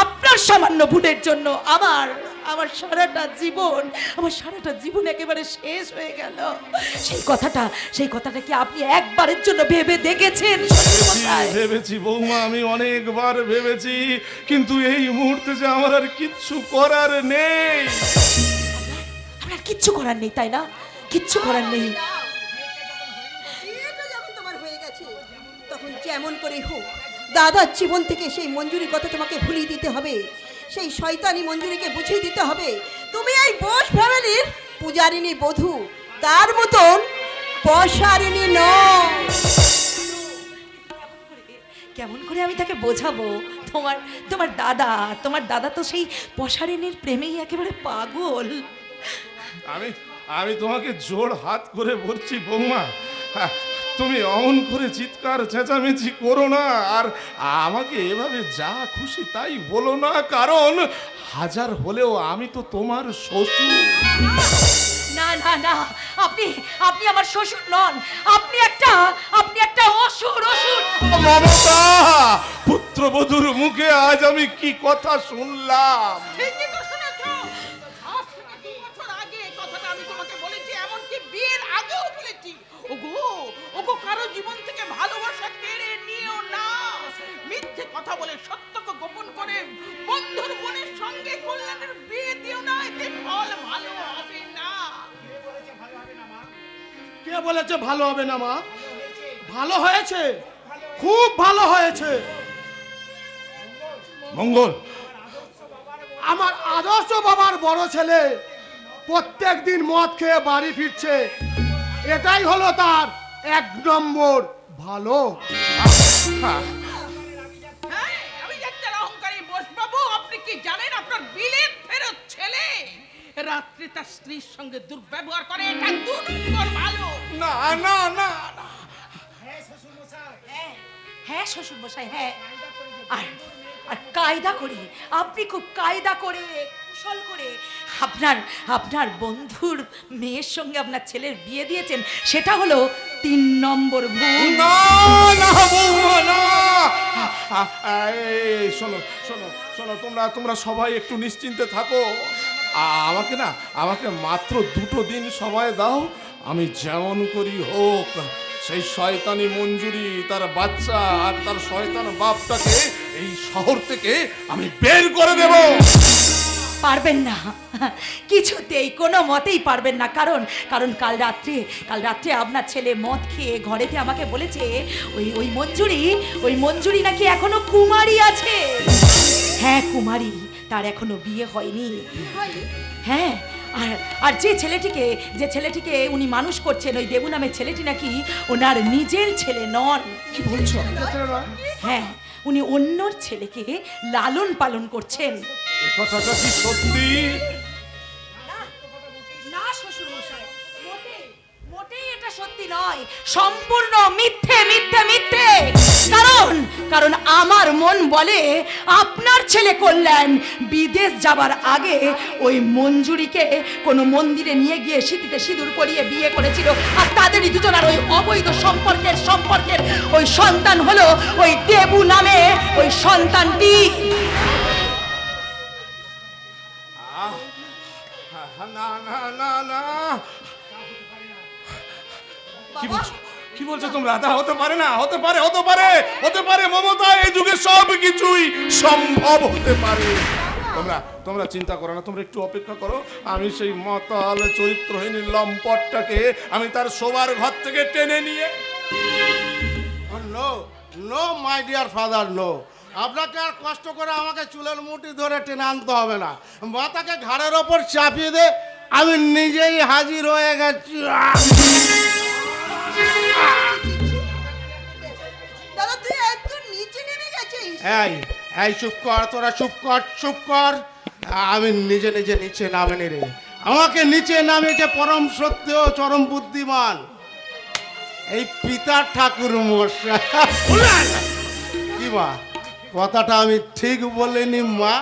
আপনার সামান্য ভুলের জন্য আমার সারাটা জীবন একেবারে শেষ হয়ে গেল। সেই কথাটা কি আপনি একবারের জন্য ভেবে দেখেছেন শ্বশুর মশাই? ভেবেছি বৌমা, আমি অনেকবার ভেবেছি, কিন্তু এই মুহূর্তে যে আমার আর কিচ্ছু করার নেই। আপনার কিচ্ছু করার নেই, তাই না? কিচ্ছু করার নেই। বিয়েটা যখন তোমার হয়ে গেছে, তখন যেমন করে হোক দাদার জীবন থেকে সেই মঞ্জুরির কথা তোমাকে ভুলিয়ে দিতে হবে, সেই শয়তানি মঞ্জুরিকে বুঝিয়ে দিতে হবে তুমি এই বোস ফ্যামিলির পূজারিনী বধূ, তার মতন পশারিনী নও। কেমন করে আমি তাকে বোঝাবো? তোমার দাদা তো সেই পশারিনীর প্রেমেই একেবারে পাগল। আমি তোমাকে জোড় হাত করে বলছি বৌমা, তুমি অমন করে চিৎকার চেঁচামেচি করো না, আর আমাকে এভাবে যা খুশি তাই বলো না, কারণ হাজার হলেও আমি তো তোমার শ্বশুর। না না না, আপনি আমার শ্বশুর নন, আপনি একটা অসুর। মমতা, পুত্রবধূর মুখে আজ আমি কি কথা শুনলাম। ঠিকই তো শুনেছো। আজ থেকে 2 বছর আগে এই কথাটা আমি তোমাকে বলেছি, এমনকি বিয়ের আগেও বলেছি। ওগো কারো জীবন থেকে ভালোবাসা কেড়ে নিও না। মিথ্যে কথা বলে সত্যকে গোপন করে বন্ধুর বোনের সঙ্গে কল্যাণের বিয়ে দিও না, এতে ফল ভালো হবে না। কে বলেছে ভালো হবে না মা? ভালো হয়েছে, খুব ভালো হয়েছে। মঙ্গল, আমার আদর্শ বাবার বড় ছেলে প্রত্যেক দিন মদ খেয়ে বাড়ি ফিরছে, এটাই হলো তার 1 নম্বর ভালো। হ্যাঁ, আমি একটা অহংকারী বসবাবু, আপনি কি জানেন আপনার বিলেত ফেরত ছেলে রাত্রে তার স্ত্রীর সঙ্গে দুর্ব্যবহার করে, এটা 2 নম্বর ভালো। না না না, হ্যাঁ শ্বশুর মশাই, হ্যাঁ। আর কায়দা করে, আপনি খুব কায়দা করে কুশল করে আপনার বন্ধুর মেয়ের সঙ্গে আপনার ছেলের বিয়ে দিয়েছেন, সেটা হলো 3 নম্বর ভুল। না না বৌমা, না। এই শোনো, তোমরা সবাই একটু নিশ্চিন্তে থাকো। আমাকে মাত্র 2 দিন সময় দাও, আমি যেমন করি হোক সেই শয়তানি মঞ্জুরি, তার বাচ্চা আর তার শয়তান বাপটাকে এই শহর থেকে আমি বের করে দেব। পারবেন না, কিছুতেই কোনো মতেই পারবেন না, কারণ কাল রাত্রে আপনার ছেলে মদ খেয়ে ঘরেতে আমাকে বলেছে ওই মঞ্জুরি নাকি এখনো কুমারী আছে। হ্যাঁ কুমারী, তার এখনো বিয়ে হয়নি। হ্যাঁ, আর যে ছেলেটিকে উনি মানুষ করছেন, ওই দেবু নামের ছেলেটি নাকি ওনার নিজের ছেলে নন। কি বলছো? হ্যাঁ, উনি অন্যর ছেলেকে লালন পালন করছেন। এই কথাটা কি সত্যি? না শ্বশুর মশাই, মোটেই এটা সত্যি নয়, সম্পূর্ণ মিথ্যে। কারণ আমার মন বলে আপনার ছেলে কল্যাণ বিদেশ যাবার আগে ওই মঞ্জুরিকে কোনো মন্দিরে নিয়ে গিয়ে সিঁথিতে সিঁদুর পরিয়ে বিয়ে করেছিল, আর তাদেরই দুজনের ওই অবৈধ সম্পর্কের ওই সন্তান হলো ওই দেবু নামে ওই সন্তানটি। না না না না, কি বলছো? কি বলছো তোমরা? তা হতে পারে না, হতে পারে, হতে পারে, হতে পারে মমতা, এই যুগে সব কিছুই সম্ভব হতে পারে। তোমরা তোমরা চিন্তা করো না, তোমরা একটু অপেক্ষা করো। আমি সেই মাতাল চরিত্রহীন লম্পটটাকে আমি তার শোবার ঘর থেকে টেনে নিয়ে no no my dear father, no. আপনাকে আর কষ্ট করে আমাকে চুলের মুঠি ধরে টেনে আনতে হবে না। মাথাকে ঘাড়ের ওপর চাপিয়ে দে, আমি নিজেই হাজির হয়ে গেছি। দাদা তুই একটু নিচে নেমে গেছিস। এই এই চুপ কর, তোরা চুপ কর, চুপ কর। আমি নিজে নিজে নিচে নামেনি রে। আমাকে নিচে নামিয়েছে পরম সত্য ও চরম বুদ্ধিমান এই পিতা ঠাকুর মশাই। কি মা, কথাটা আমি ঠিক বলিনি মা?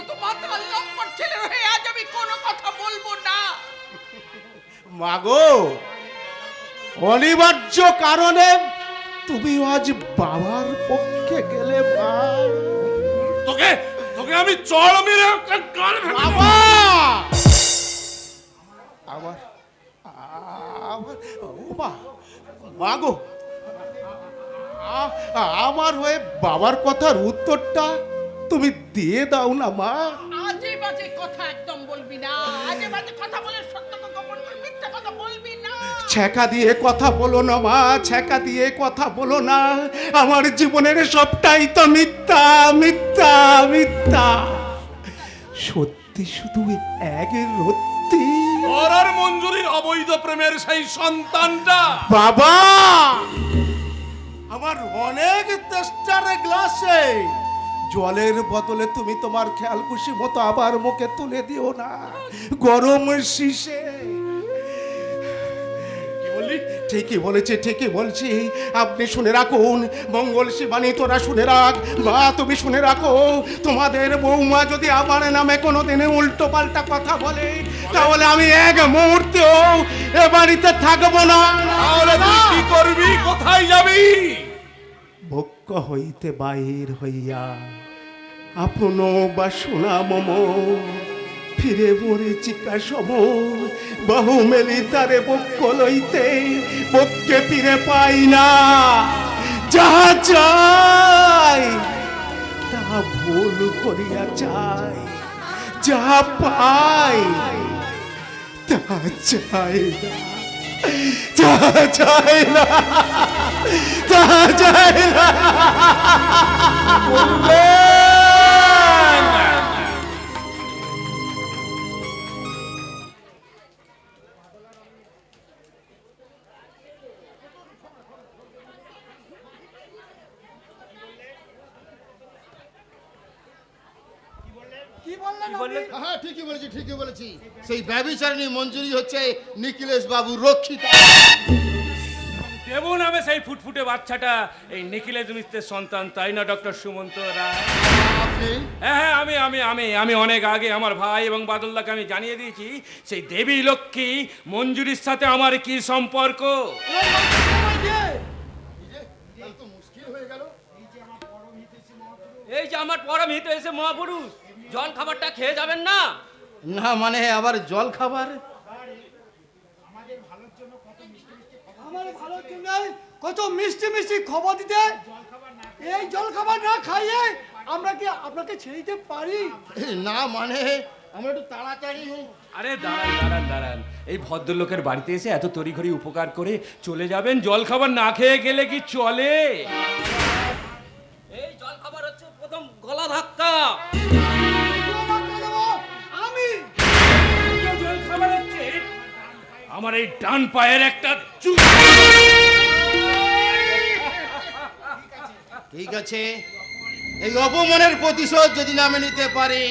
তো মাথা লম্পট ছেলে হয়ে আজ আমি কোনো কথা বলবো না। মাগো, অনিবার্য কারণে তুমি আজ বাবার পক্ষে গেলে মা। তোকে তোকে আমি চড় মেরে একটা গাল ফেলে দেব। বাবা, আমার আমার ও মা, মাগো, আমার হয়ে বাবার কথার উত্তরটা তুমি দিয়ে দাও না মা। আজে বাজে কথা একদম বলবি না। আজে বাজে কথা বলে সত্যকে গোপন করে মিথ্যা কথা বলবি না। ছ্যাঁকা দিয়ে কথা বলো না মা, ছ্যাঁকা দিয়ে কথা বলো না। আমার জীবনের সবটাই তো মিথ্যা, মিথ্যা, মিথ্যা। সত্যি শুধু এক রত্তি। তোর আর মঞ্জুরির অবৈধ প্রেমের সেই সন্তানটা বাবা, আমার অনেক তেষ্টার গ্লাসে জলের বদলে তুমি তোমার খেয়াল খুশি মতো আবার মুখে তুলে দিও না গরম শিশে। কি বললি? ঠিকই বলেছে, ঠিকই বলছি। আপনি শুনে রাখুন, মঙ্গল শিবানী তোরা শুনে রাখ, বা তুমি শুনে রাখো, তোমাদের বৌমা যদি আমার নামে কোনোদিনে উল্টো পাল্টা কথা বলে তাহলে আমি এক মুহূর্তেও এ বাড়িতে থাকবো না। তাহলে তুই কি করবি, কোথায় যাবি? বক্ষ হইতে বাহির হইয়া আপন বা সোনা মম ফিরে মরে চিকা সম বাহু মেলি তারে বক্ষ লইতে বক্ষে ফিরে পাই না। যাহা চাই তাহা ভুল করিয়া চাই, যাহা পাই তাহা চাই না, তাহা চাই না, তাহা চাই না। হ্যাঁ ঠিকই বলেছি, ঠিকই বলেছি। সেই ব্যভিচারিণী মঞ্জুরি হচ্ছে নিখিলেশ বাবু রক্ষিত। দেবু নামে সেই ফুটফুটে বাচ্চাটা এই নিখিলেশ মিত্রের সন্তান, তাই না ডক্টর সুমন্ত রায়? হ্যাঁ হ্যাঁ, আমি আমি আমি আমি অনেক আগে আমার ভাই এবং বাদলদাকে আমি জানিয়ে দিয়েছি সেই দেবী লক্ষ্মী মঞ্জুরির সাথে আমার কি সম্পর্ক। এই যে আমার পরম হিত এসে মহাপুরুষ, জল খাবারটা খেয়ে যাবেন না? না মানে আবার জল খাবার? আমার ভালোর জন্য কত মিষ্টি মিষ্টি খবর দিতে, এই জল খাবার না খাইয়ে আমরা কি আপনাকে ছেড়ে দিতে পারি? না মানে আমরা একটু তাড়াতাড়ি। আরে দাঁড়ান দাঁড়ান দাঁড়ান, এই ভদ্রলোকের বাড়িতে এসে এত তড়িঘড়ি উপকার করে চলে যাবেন? জল খাবার না খেয়ে গেলে কি চলে? এই জল খাবার হচ্ছে প্রথম গলা ধাক্কা। আমি জল খাবার হচ্ছে আমার এই ডান পায়ের একটা চুল। ঠিক আছে, এই অপমানের প্রতিশোধ যদি নামে নিতে পারি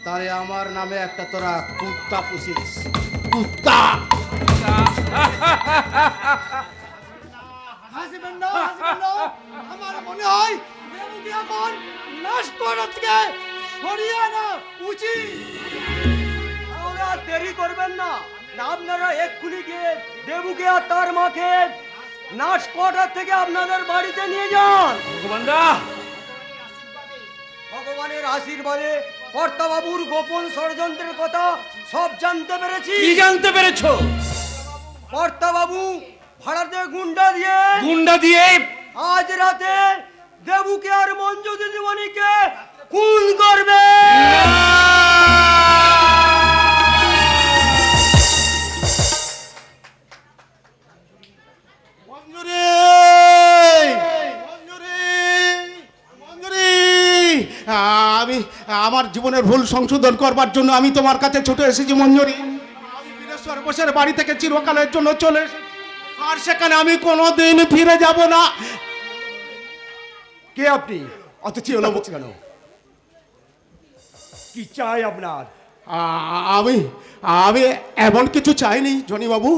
তাহলে আমার নামে একটা তোরা কুত্তা পুষিস। কুত্তা হাসিবেন না, হাসিবেন না। আমার মনে হয় দেবুকে এখন নাশ করার থেকে সরিয়ে আনা উচিত। তাহলে আর দেরি করবেন না, আপনারা এক্ষুনি গিয়ে দেবুকে আর তার মাকে নাশ কোয়ার্টার থেকে আপনাদের বাড়িতে নিয়ে যান। ভগবানদা, ভগবানের আশীর্বাদে কর্তাবাবুর গোপন ষড়যন্ত্রের কথা সব জানতে পেরেছি। কি জানতে পেরেছো? কর্তাবাবু ভাড়াতে গুন্ডা দিয়ে গুন্ডা দিয়ে আজ রাতে দেবুকে আর মঞ্জু দিদিমণিকে খুন করবে। মঞ্জুরি মঞ্জুরি মঞ্জুরি আমি আমার জীবনের ভুল সংশোধন করবার জন্য আমি তোমার কাছে ছুটে এসেছি মঞ্জুরি। আমি বীরেশ্বর বোসের বাড়ি থেকে চিরকালের জন্য চলে এসেছি, আর সেখানে আমি কোনোদিন ফিরে যাব না। কে আপনি? অত চিল্লা বলছে কেন? কি চাই আপনার? আমি আমি এমন কিছু চাইনি জনিবাবু।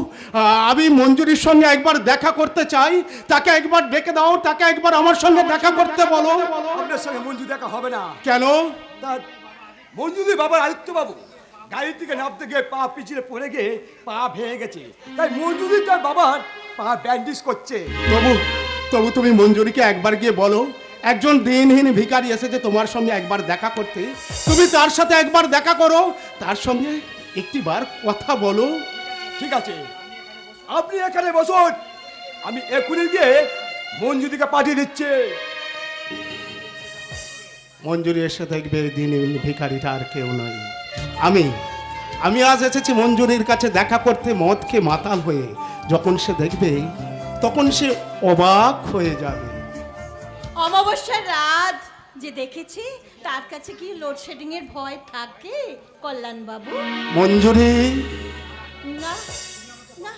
আমি মঞ্জুরির সঙ্গে একবার দেখা করতে চাই, তাকে একবার ডেকে দাও, তাকে একবার আমার সঙ্গে দেখা করতে বলো। আপনার সঙ্গে মঞ্জু দেখা হবে না। কেন? তার মঞ্জুদি বাবার আদিত্য বাবু গাড়ি থেকে নামতে গিয়ে পা পিছলে পড়ে গিয়ে পা ভেঙে গেছে, তাই মঞ্জুদি তার বাবার পা ব্যান্ডেজ করছে। তবু তবু তুমি মঞ্জুরিকে একবার গিয়ে বলো, একজন দিনহীন ভিখারি এসেছে তোমার সঙ্গে একবার দেখা করতে, তুমি তার সাথে একবার দেখা করো, তার সঙ্গে একটিবার কথা বলো। ঠিক আছে, আপনি এখানে বসুন, আমি এখনই গিয়ে মঞ্জুদিকে পাঠিয়ে দিচ্ছি। মঞ্জুরি এসে দেখবে দিনহীন ভিখারিটা আর কেউ নয় আমি আজ এসেছি মঞ্জুরির কাছে দেখা করতে, মদ খেয়ে মাতাল হয়ে। যখন সে দেখবে তখন সে অবাক হয়ে যাবে। অমাবস্যার রাত যে দেখেছি তার কাছে কি লোডশেডিং এর ভয় থাকে কল্যাণ বাবু? মঞ্জুরি না না,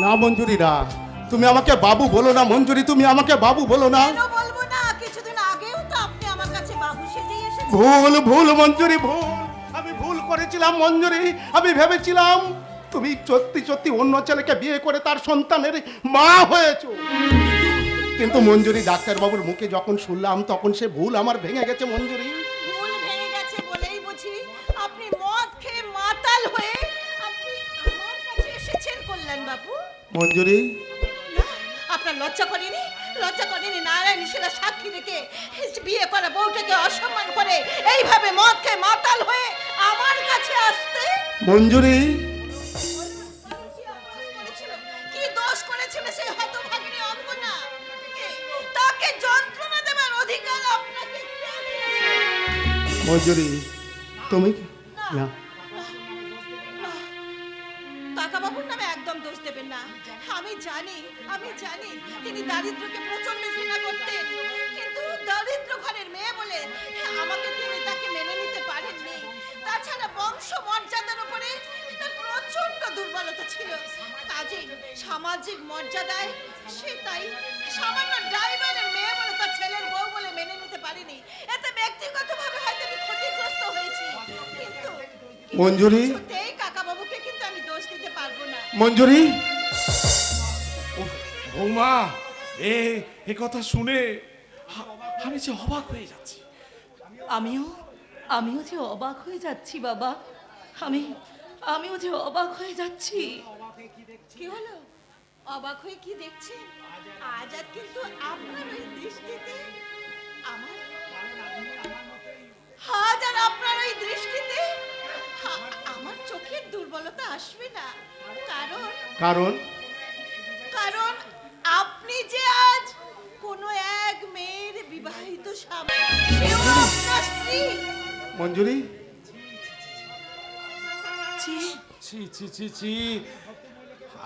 না মঞ্জুরি না, তুমি আমাকে বাবু বলো না মঞ্জুরি, তুমি আমাকে বাবু বলো না। কেন বলবো না? কিছুদিন আগেও তো আপনি আমার কাছে বাবু সেজেই এসেছেন। ভুল ভুল মঞ্জুরি ভুল, আমি ভুল করেছিলাম মঞ্জুরি। আমি ভেবেছিলাম তুমি সত্যি সত্যি অন্য ছেলেকে বিয়ে করে তার সন্তানের মা হয়েছো, কিন্তু মঞ্জুরি ডাক্তারবাবুর মুখে যখন শুনলাম তখন সে ভুল আমার ভেঙে গেছে মঞ্জুরি। ভুল ভেঙে গেছে বলেই বুঝি আপনি মদ খেয়ে মাতাল হয়ে আপনি আমার কাছে এসেছেন কল্যাণ বাবু? মঞ্জুরি না, আপনার লজ্জা করেনি? লজ্জা করেনি নারায়ণ সেটা সাক্ষী রেখে বিয়ে করা বউটাকে অসম্মান করে এইভাবে মদ খেয়ে মাতাল হয়ে আমার কাছে আসতে? মঞ্জুরি কি দোষ করেছিল সেই হতভাগিনী অঙ্গনা? তাকে যন্ত্রণা দেবার অধিকার আপনাকে কে দিয়েছে? মঞ্জুরি তুমি না, কাকা বাবুর নামে একদম দোষ দেবেন না। আমি জানি তিনি দারিদ্রকে প্রচন্ড ঘৃণা করতেন, কিন্তু দারিদ্র ঘরের মেয়ে বলে আমাকে তিনি তাকে মেনে নিতে পারেননি। তাছাড়া বংশ মর্যাদার উপরে তার প্রচন্ড দুর্বলতা ছিল, কাজে সামাজিক মর্যাদায় সে তাই সামান্য ড্রাইভারের মেয়ে বলে তার ছেলের বউ বলে মেনে নিতে পারেনি। এতে ব্যক্তিগতভাবে হয়তো আমি ক্ষতিগ্রস্ত হয়েছি, কিন্তু মঞ্জুরি সত্যিই কাকা বাবুকে কিন্তু আমি দোষ দিতে পারবো না। মঞ্জুরি উফ, বৌমা এ কথা শুনে আমি যে অবাক হয়ে যাচ্ছি। আমিও যে অবাক হয়ে যাচ্ছি বাবা, আমিও যে অবাক হয়ে যাচ্ছি। কি হলো? অবাক হয়ে কি দেখছেন? আজ আর কিন্তু আপনার ওই দৃষ্টিতে আমার চোখের দুর্বলতা আসবে না, কারণ কারণ আপনি যে আজ কোনো এক মেয়ের বিবাহিত স্বামী, সেও আপনার স্ত্রী। মঞ্জুরি ছি ছি ছি ছি,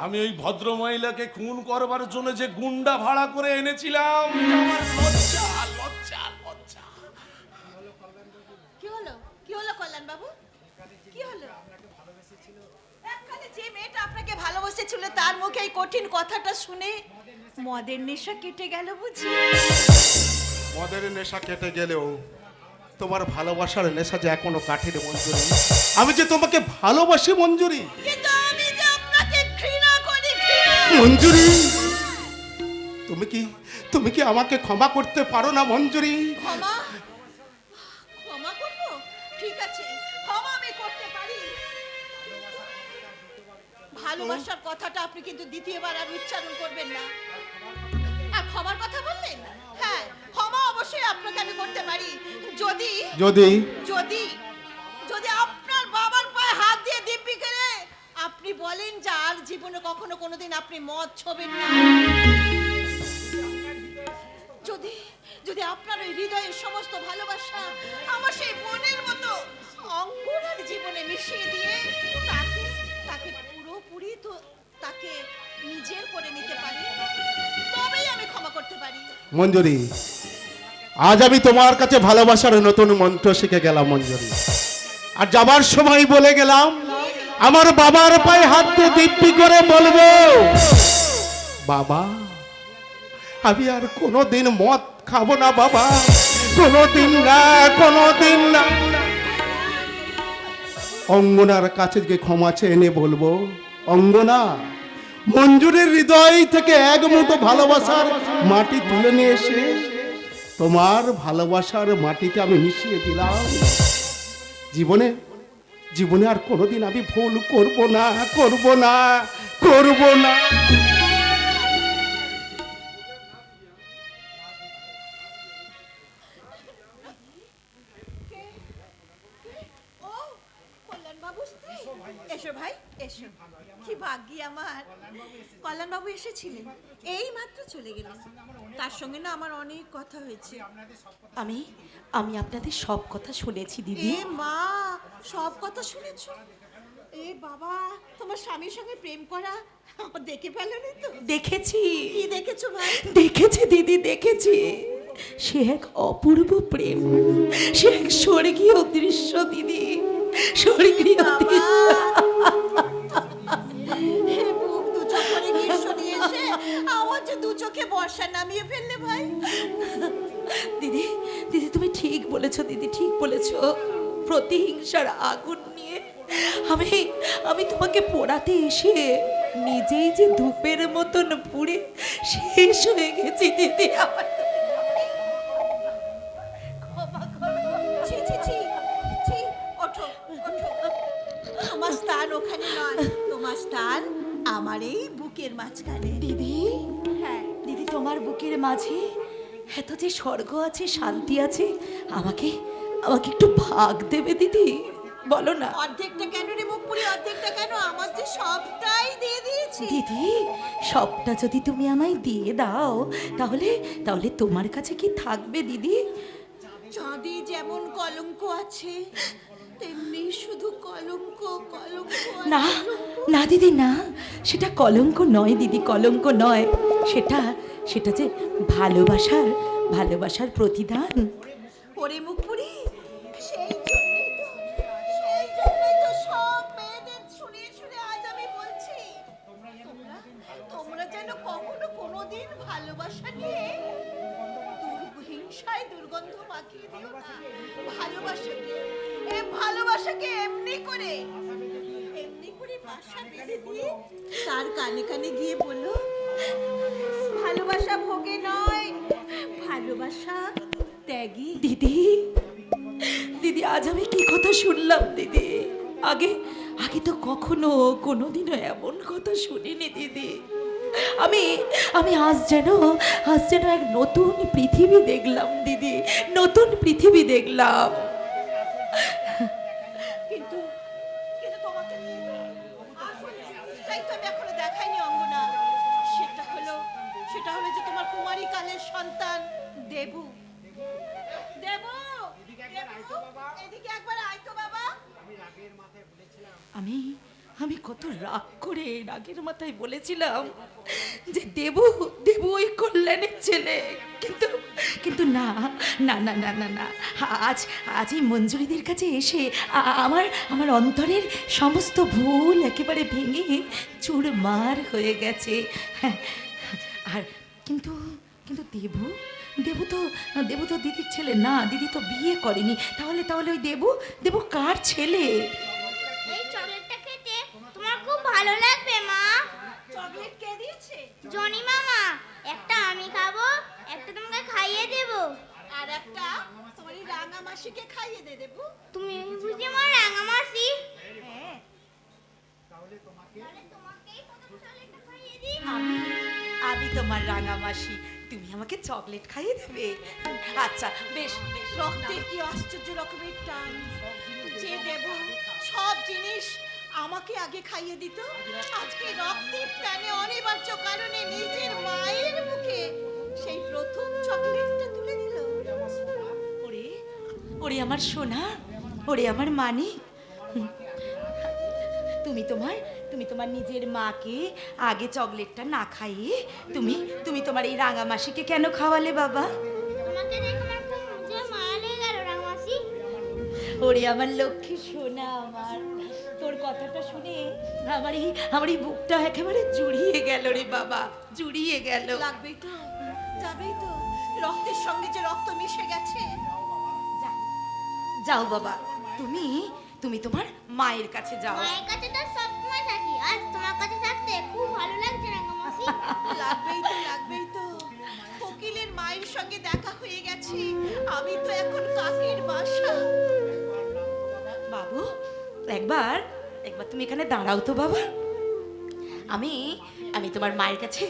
আমি ওই ভদ্র মহিলাকে খুন করবার জন্য যে গুন্ডা ভাড়া করে এনেছিলাম, আমার লজ্জা লজ্জা লজ্জা। কি হলো কল্যাণ বাবু? কি হলো? একখানে যে মেয়েটা আপনাকে ভালোবেসেছিল তার মুখে এই কঠিন কথাটা শুনে মদের নেশা কেটে গেল বুঝি? মদের নেশা কেটে গেলেও তোমার ভালোবাসার নেশা যে এখনো কাটেনি মঞ্জুরি। আমি যে তোমাকে ভালোবাসি মঞ্জুরি, কিন্তু আমি যে আপনাকে ঘৃণা করি। মঞ্জুরি তুমি কি আমাকে ক্ষমা করতে পারো না মঞ্জুরি? ক্ষমা করবো? ঠিক আছে, ক্ষমা আমি করতে পারি। ভালোবাসার কথাটা আপনি কিন্তু দ্বিতীয়বার আর উচ্চারণ করবেন না। আর ক্ষমার কথা বললেন, হ্যাঁ ক্ষমা অবশ্যই আপনাকে আমি করতে পারি, যদি যদি যদি যদি আপনার বাবার পায়ে হাত দিয়ে দিব্যি করে আপনি বলেন যে আর জীবনে কখনো কোনোদিন আপনি মদ ছবেন না, যদি যদি আপনার ওই হৃদয়ের সমস্ত ভালোবাসা আমার সেই মনের মতো অঙ্গনার জীবনে মিশিয়ে দিয়ে তাকে তাকে পুরোপুরি তো তাকে নিজের করে নিতে পারি, তবেই আমি ক্ষমা করতে পারি। মঞ্জুরি, আজ আমি তোমার কাছে ভালোবাসার নতুন মন্ত্র শিখে গেলাম মঞ্জুরি। আর যাবার সময় বলে গেলাম, আমার বাবার পায়ে হাত দিয়ে দিব্যি করে বলবো, বাবা আমি আর কোনোদিন মদ খাবো না বাবা, কোনোদিন না, কোনোদিন না। অঙ্গনার কাছে গিয়ে ক্ষমা চেয়ে এনে বলবো, অঙ্গনা মঞ্জুরের হৃদয় থেকে এক মুঠো ভালোবাসার মাটি তুলে নিয়ে এসে তোমার ভালোবাসার মাটিতে আমি মিশিয়ে দিলাম। জীবনে জীবনে আর কোনোদিন আমি ভুল করব না, করব না, করব না। ও কল্যাণবাবু স্ত্রী, এসো ভাই এসো। কি ভাগ্যি আমার, কল্যাণবাবু এসেছিলেন, এই মাত্র চলে গেলেন। তার সঙ্গে না আমার অনেক কথা হয়েছে। আমি আমি আপনাদের সব কথা শুনেছি দিদি। এ মা, সব কথা শুনেছ? এ বাবা, তোমার স্বামীর সঙ্গে প্রেম করা দেখে ফেলোনি তো? দেখেছি। কি দেখেছো ভাই? দেখেছি দিদি, দেখেছি। সে এক অপূর্ব প্রেম, সে এক স্বর্গীয় দৃশ্য দিদি, স্বর্গীয় দৃশ্য। হে বুক দু চোখ করে গ্রীষ্ম নিয়ে এসে আমার যে দু চোখে বর্ষা নামিয়ে ফেললে ভাই। দিদি, দিদি তুমি ঠিক বলেছো দিদি, ঠিক বলেছো। প্রতিহিংসার আগুন নিয়ে আমি আমি তোমাকে পোড়াতে এসে নিজেই যে ধূপের মতন পুড়ে শেষ হয়ে গেছি দিদি। আমার ক্ষমা করো। ছি ছি ছি ছি, ওঠো ওঠো। তোমার স্থান ওখানে নয়, তোমার স্থান আমার এই বুকের মাঝখানে। দিদি, হ্যাঁ, দিদি তোমার বুকের মাঝে এত যে স্বর্গ আছে, শান্তি আছে, আমাকে আমাকে একটু ভাগ দেবে দিদি, বলো না। অর্ধেকটা কেন রে মুখ পুরি, অর্ধেকটা কেন? আমার যে সবটাই দিয়ে দিয়েছি। দিদি সবটা যদি তুমি আমায় দিয়ে দাও, তাহলে তাহলে তোমার কাছে কি থাকবে দিদি? চাঁদে যেমন কলঙ্ক আছে, তেমনি শুধু কলঙ্ক, কলঙ্ক আর না কলঙ্ক। না দিদি না, সেটা কলঙ্ক নয় দিদি, কলঙ্ক নয়। সেটা সেটা যে ভালোবাসার ভালোবাসার প্রতিদান। ওরে মুখ পুরি, সেই জন্যই তো সব মেয়েদের শুনিয়ে শুনিয়ে আজ আমি বলছি, তোমরা যেন কখনো কোনোদিন ভালোবাসা নিয়ে হিংসায় দুর্গন্ধ মাখিয়ে দিও না। ভালোবাসাকে এমনি করে বাসা বেঁধে দিয়ে তার কানে কানে গিয়ে বলো, ভালোবাসা ভোগে নয়, ভালোবাসা ত্যাগী। দিদি, দিদি আজ আমি কি কথা শুনলাম দিদি? আগে আগে তো কখনো কোনোদিনও এমন কথা শুনিনি দিদি। আমি আমি আজ যেন এক নতুন পৃথিবী দেখলাম দিদি, নতুন পৃথিবী দেখলাম। কিন্তু কিন্তু তোমাকে আসল জিনিসটাই তো আমি এখনো দেখাইনি অঙ্গনা। সেটা হলো যে তোমার কুমারী কালের সন্তান দেবু। দেবু, এদিকে একবার আয় তো বাবা। আমি আমি কত রাগ করে রাগের মাথায় বলেছিলাম যে দেবু দেবু ওই কল্যাণের ছেলে, কিন্তু কিন্তু না না না না না না, আজ আজ এই মঞ্জুরিদের কাছে এসে আমার আমার অন্তরের সমস্ত ভুল একেবারে ভেঙে চুরমার হয়ে গেছে। আর কিন্তু কিন্তু দেবু দেবু তো দেবু তো দিদির ছেলে না, দিদি তো বিয়ে করেনি। তাহলে তাহলে ওই দেবু দেবু কার ছেলে? এই চকলেটটা খেতে তোমার খুব ভালো লাগবে মা। চকলেট কে দিয়েছে? জনি মামা। একটা আমি খাবো, একটা তোমাকে খাইয়ে দেব। আর একটা তোমার এই রাঙা মাসিকে খাইয়ে দে দেবু। তুমি বুঝি আমার রাঙামাসি? হ্যাঁ, তাহলে তোমাকেই প্রথম চকলেটটা খাইয়ে দিই। আমি আমি তোমার রাঙামাসি, তুমি আমাকে চকলেট খাইয়ে দেবে? আচ্ছা বেশ বেশ। রক্তের কি আশ্চর্য রকমের টান, যে দেব সব জিনিস আমাকে আগে খাইয়ে দিত, আজকে রক্তের টানে অনিবার্য কারণে নিজের মায়ের মুখে সেই প্রথম চকলেটটা তুলে দিল। ওরে ওরে আমার সোনা, ওরে আমার মানি, তুমি তোমার নিজের মাকে আগে চকলেটটা না খাইয়ে তুমি তোমার এই রাঙামাসিকে কেন খাওয়ালে বাবা? তোমাকে দেখে আমার খুব যে মায়া লেগে গেল রাঙামাসি। ওরে আমার লক্ষ্মী সোনা আমার, তোর কথাটা শুনে আমার এই বুকটা একেবারে জুড়িয়ে গেল রে বাবা, জুড়িয়ে গেল। লাগবেই তো, যাবেই তো, রক্তের সঙ্গে যে রক্ত মিশে গেছে। যাও বাবা, তুমি তোমার মায়ের কাছে যাও। মায়ের কাছে তো সবসময় থাকি, আজ তোমার কাছে থাকতে খুব ভালো লাগছে রাঙামাসি। লাগবেই তো, লাগবেই তো, কোকিলের মায়ের সঙ্গে দেখা হয়ে গেছে, আমি তো এখন কাকের বাসা। বাবু একবার তুমি এখানে দাঁড়াও তো বাবা। আমি তোমার মায়ের কাছে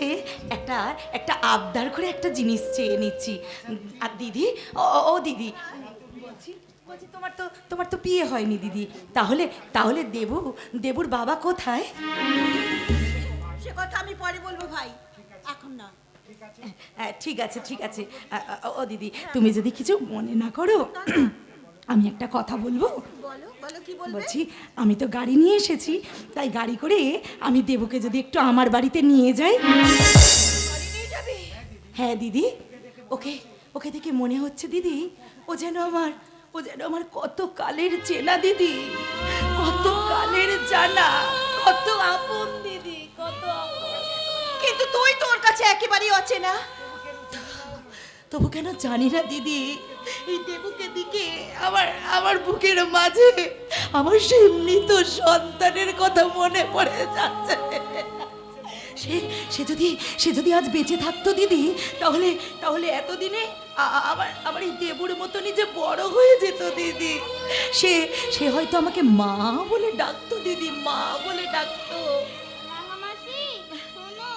একটা আবদার করে একটা জিনিস চেয়ে নিচ্ছি। আর দিদি, ও দিদি, বলছি তোমার তো বিয়ে হয়নি দিদি, তাহলে দেবুর বাবা কোথায়? সে কথা আমি পরে বলবো ভাই, এখন না। ঠিক আছে। ও দিদি, তুমি যদি কিছু মনে না করো, আমি একটা কথা বলবো। বলো বলো, কি বলবে? বলছি আমি তো গাড়ি নিয়ে এসেছি, তাই গাড়ি করে আমি দেবুকে যদি একটু আমার বাড়িতে নিয়ে যাই। বাড়ি নিয়ে যাবে? হ্যাঁ দিদি, ওকে দেখে মনে হচ্ছে দিদি ও যেন আমার কত কালের চেনা দিদি, কত কালের জানা, কত আপন দিদি, কত আপন। কিন্তু তুই তোর কাছে একেবারেই অচেনা। তবু কেন জানি না দিদি, এই দেবুকে দিকে আমার বুকের মাঝে আমার সেই মৃত সন্তানের কথা মনে পড়ে যাচ্ছে। সে যদি আজ বেঁচে থাকতো দিদি, তাহলে এতদিনে আমার এই দেবুর মতনই যে বড় হয়ে যেত দিদি। সে হয়তো আমাকে মা বলে ডাকতো দিদি, মা বলে ডাকতো। রাঙামাসি শোনো।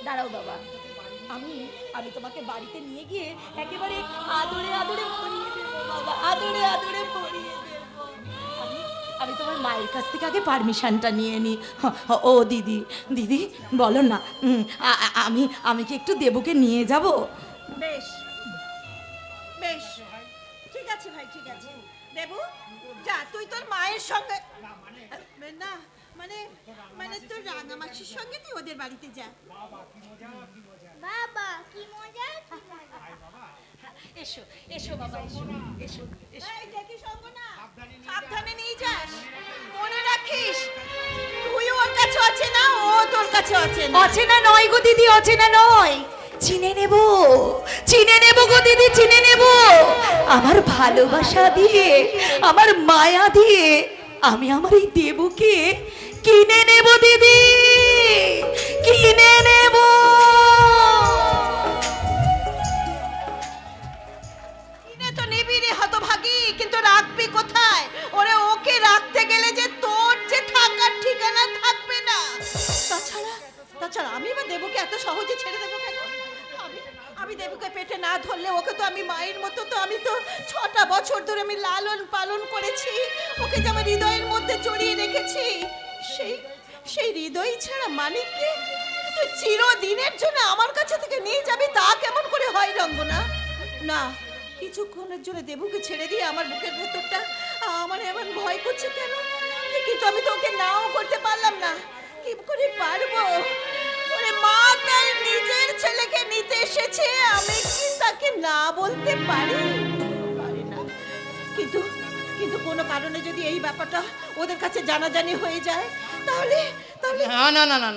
দাঁড়াও বাবা, আমি তোমাকে বাড়িতে নিয়ে গিয়ে একেবারে আদরে পরিয়ে দেবো বাবা, আদরে পরিয়ে দেবো। আমি তোমার মায়ের কাছ থেকে আগে পারমিশনটা নিয়ে নি। ও দিদি বলো না, আমি কি একটু দেবুকে নিয়ে যাব? বেশ বেশ, ঠিক আছে ভাই, ঠিক আছে। দেবু যা, তুই তোর মায়ের সঙ্গে না, মানে তোর রাঙামাসির সঙ্গে তুই ওদের বাড়িতে যা। বাবা কি মজা। এসো বাবা, এসো। এই দেখিস না, সাবধানে নিয়ে যাস, মনে রাখিস তুই ওর কাছে আছে না, ও তোর কাছে আছে না। অচেনা নয় গো দিদি, অচেনা নয়, চিনে নেব গো দিদি, চিনে নেব। আমার ভালোবাসা দিয়ে, আমার মায়া দিয়ে আমি আমার এই দেবুকে কিনে নেব দিদি, কিনে নেব। কিনে তো নিবি রে হতভাগী, কিন্তু রাখবি কোথায়? ওকে রাখতে গেলে যে তোর যে থাকার ঠিকানা থাকবে না। তাছাড়া আমি বা দেবুকে এত সহজে ছেড়ে দেবো কেন? আমি দেবুকে পেটে না ধরলে ওকে তো আমি মায়ের মতো, তো আমি তো 6টা বছর ধরে আমি লালন পালন করেছি, ওকে যে আমার হৃদয়ের মধ্যে জড়িয়ে রেখেছি। সেই হৃদয় ছাড়া মানিককে তুই চিরদিনের জন্য আমার কাছে থেকে নিয়ে যাবি, তা কেমন করে হয় রঙ্গনা? না, কিছুক্ষণের জন্য দেবুকে ছেড়ে দিয়ে আমার বুকের ভেতরটা আমার এমন ভয় করছে কেন? কিন্তু আমি তো ওকে নাও করতে পারলাম না। কি করে পারবো? ওরে মা তার নিজের ছেলেকে নিতে এসেছে, আমি কি তাকে না বলতে পারি? পারি না। কিন্তু কোনো কারণে যদি এই ব্যাপারটা ওদের কাছে জানাজানি হয়ে যায়, তাহলে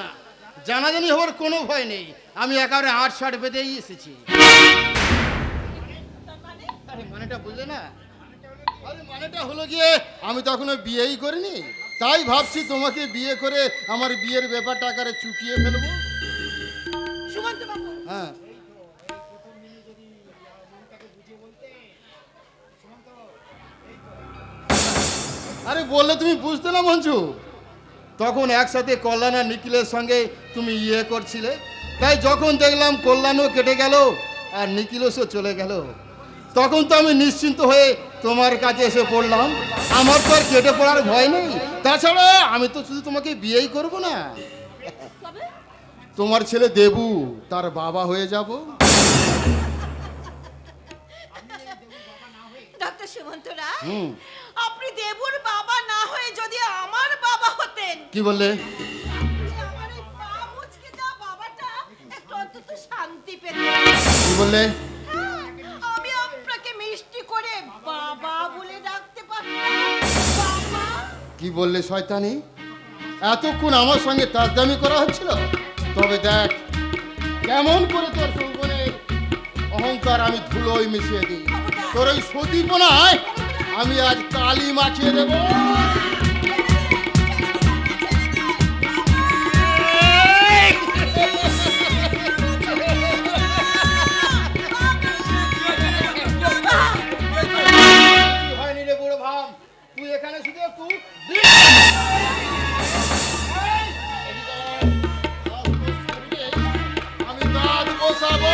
না, জানাজানি হওয়ার কোনো ভয় নেই, আমি একেবারে 8-60 বেঁধেই এসেছি। আরে মানেটা বুঝলে না? আরে মানেটা হলো গিয়ে আমি তো এখনো বিয়েই করিনি, তাই ভাবছি তোমাকে বিয়ে করে আমার বিয়ের ব্যাপারটা আকারে চুকিয়ে ফেলবো। সুমন্ত বাবু, হ্যাঁ, আরে বললে তুমি বুঝতে না মঞ্জু, তখন একসাথে কল্যাণ আর নিখিলের সঙ্গে তুমি ইয়ে করছিলে, তাই যখন দেখলাম কল্যাণও কেটে গেল আর নিখিলও সে চলে গেল, তখন তো আমি নিশ্চিন্ত হয়ে তোমার কাছে এসে পড়লাম। আমার তো আর কেটে পড়ার ভয় নেই। তাছাড়া আমি তো শুধু তোমাকে বিয়েই করব না, তোমার ছেলে দেবু তার বাবা হয়ে যাব। ডক্টর সুমন্ত রায়, আপনি দেবুর বাবা না হয়ে যদি আমার বাবা হতেন, কি বললে? আমার এই পা মুচকে যাওয়া বাবাটা একটু অন্তত শান্তি পেতেন। কি বললে? হ্যাঁ, আমি আপনাকে মিষ্টি করে বাবা বলে ডাকতে পারতাম। বাবা। কি বললে শয়তানি? এতক্ষণ আমার সঙ্গে তাজদামি করা হচ্ছিল? তবে দেখ কেমন করে তোর যৌবনের অহংকার আমি ধুলোয় মিশিয়ে দিই। তোর ওই সতীপনায় আমি আজ কালি মাখিয়ে দেব। হয়নি রে বুড়ো ভাম, তুই এখানে শুধু একটু আমি দাঁত বসাবো।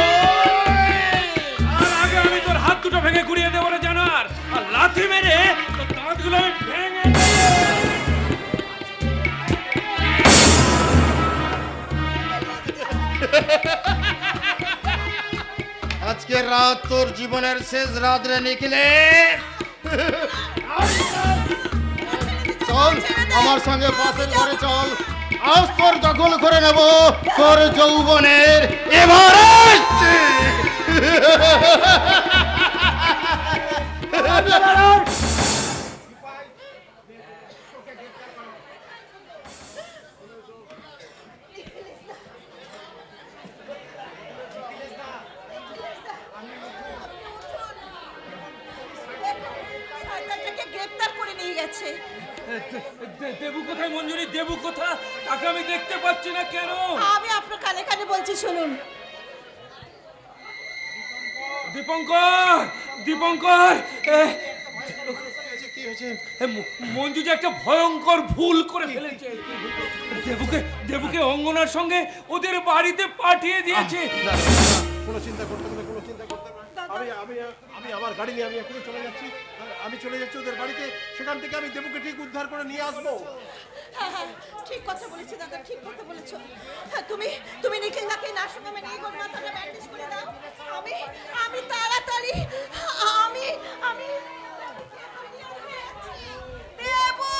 আর আগে আমি তোর হাত দুটো ভেঙে গুড়িয়ে দেবো রে জানোয়ার, আর লাথি মেরে তোর দাঁতগুলো আমি ভেঙে আজকের রাত তোর জীবনের শেষ রাত রে নিখিলে। চল আমার সঙ্গে পাশের ঘরে চল, আজ তোর দখল করে নেব তোর যৌবনের এভারেস্ট। শয়তানটাকে গ্রেফতার করে নিয়ে গেছে। দেবু কোথায় মঞ্জুরি? দেবু কোথায়? তাকে আমি দেখতে পাচ্ছি না কেন? আমি আপনার কানে কানে বলছি, শুনুন। দীপঙ্কর, দীপঙ্কর, মঞ্জু যে একটা ভয়ঙ্কর ভুল করে ফেলেছে। দেবুকে অঙ্গনার সঙ্গে ওদের বাড়িতে পাঠিয়ে দিয়েছে। কোনো চিন্তা করতে হবে না, কোনো চিন্তা করতে হবে না। আমি আমার গাড়ি নিয়ে আমি এখনই চলে যাচ্ছি। আমি চলে যাচ্ছি ওদের বাড়িতে, সেখান থেকে আমি দেবুকে ঠিক উদ্ধার করে নিয়ে আসবো। হ্যাঁ, হ্যাঁ, ঠিক কথা বলেছো দাদা, ঠিক কথা বলেছো। হ্যাঁ, তুমি নিখিল দাকে নার্সিংহোমে নিয়ে গোর মাথাটা ব্যান্ডেজ করে দাও। আমি তাড়াতাড়ি আমি দেবু!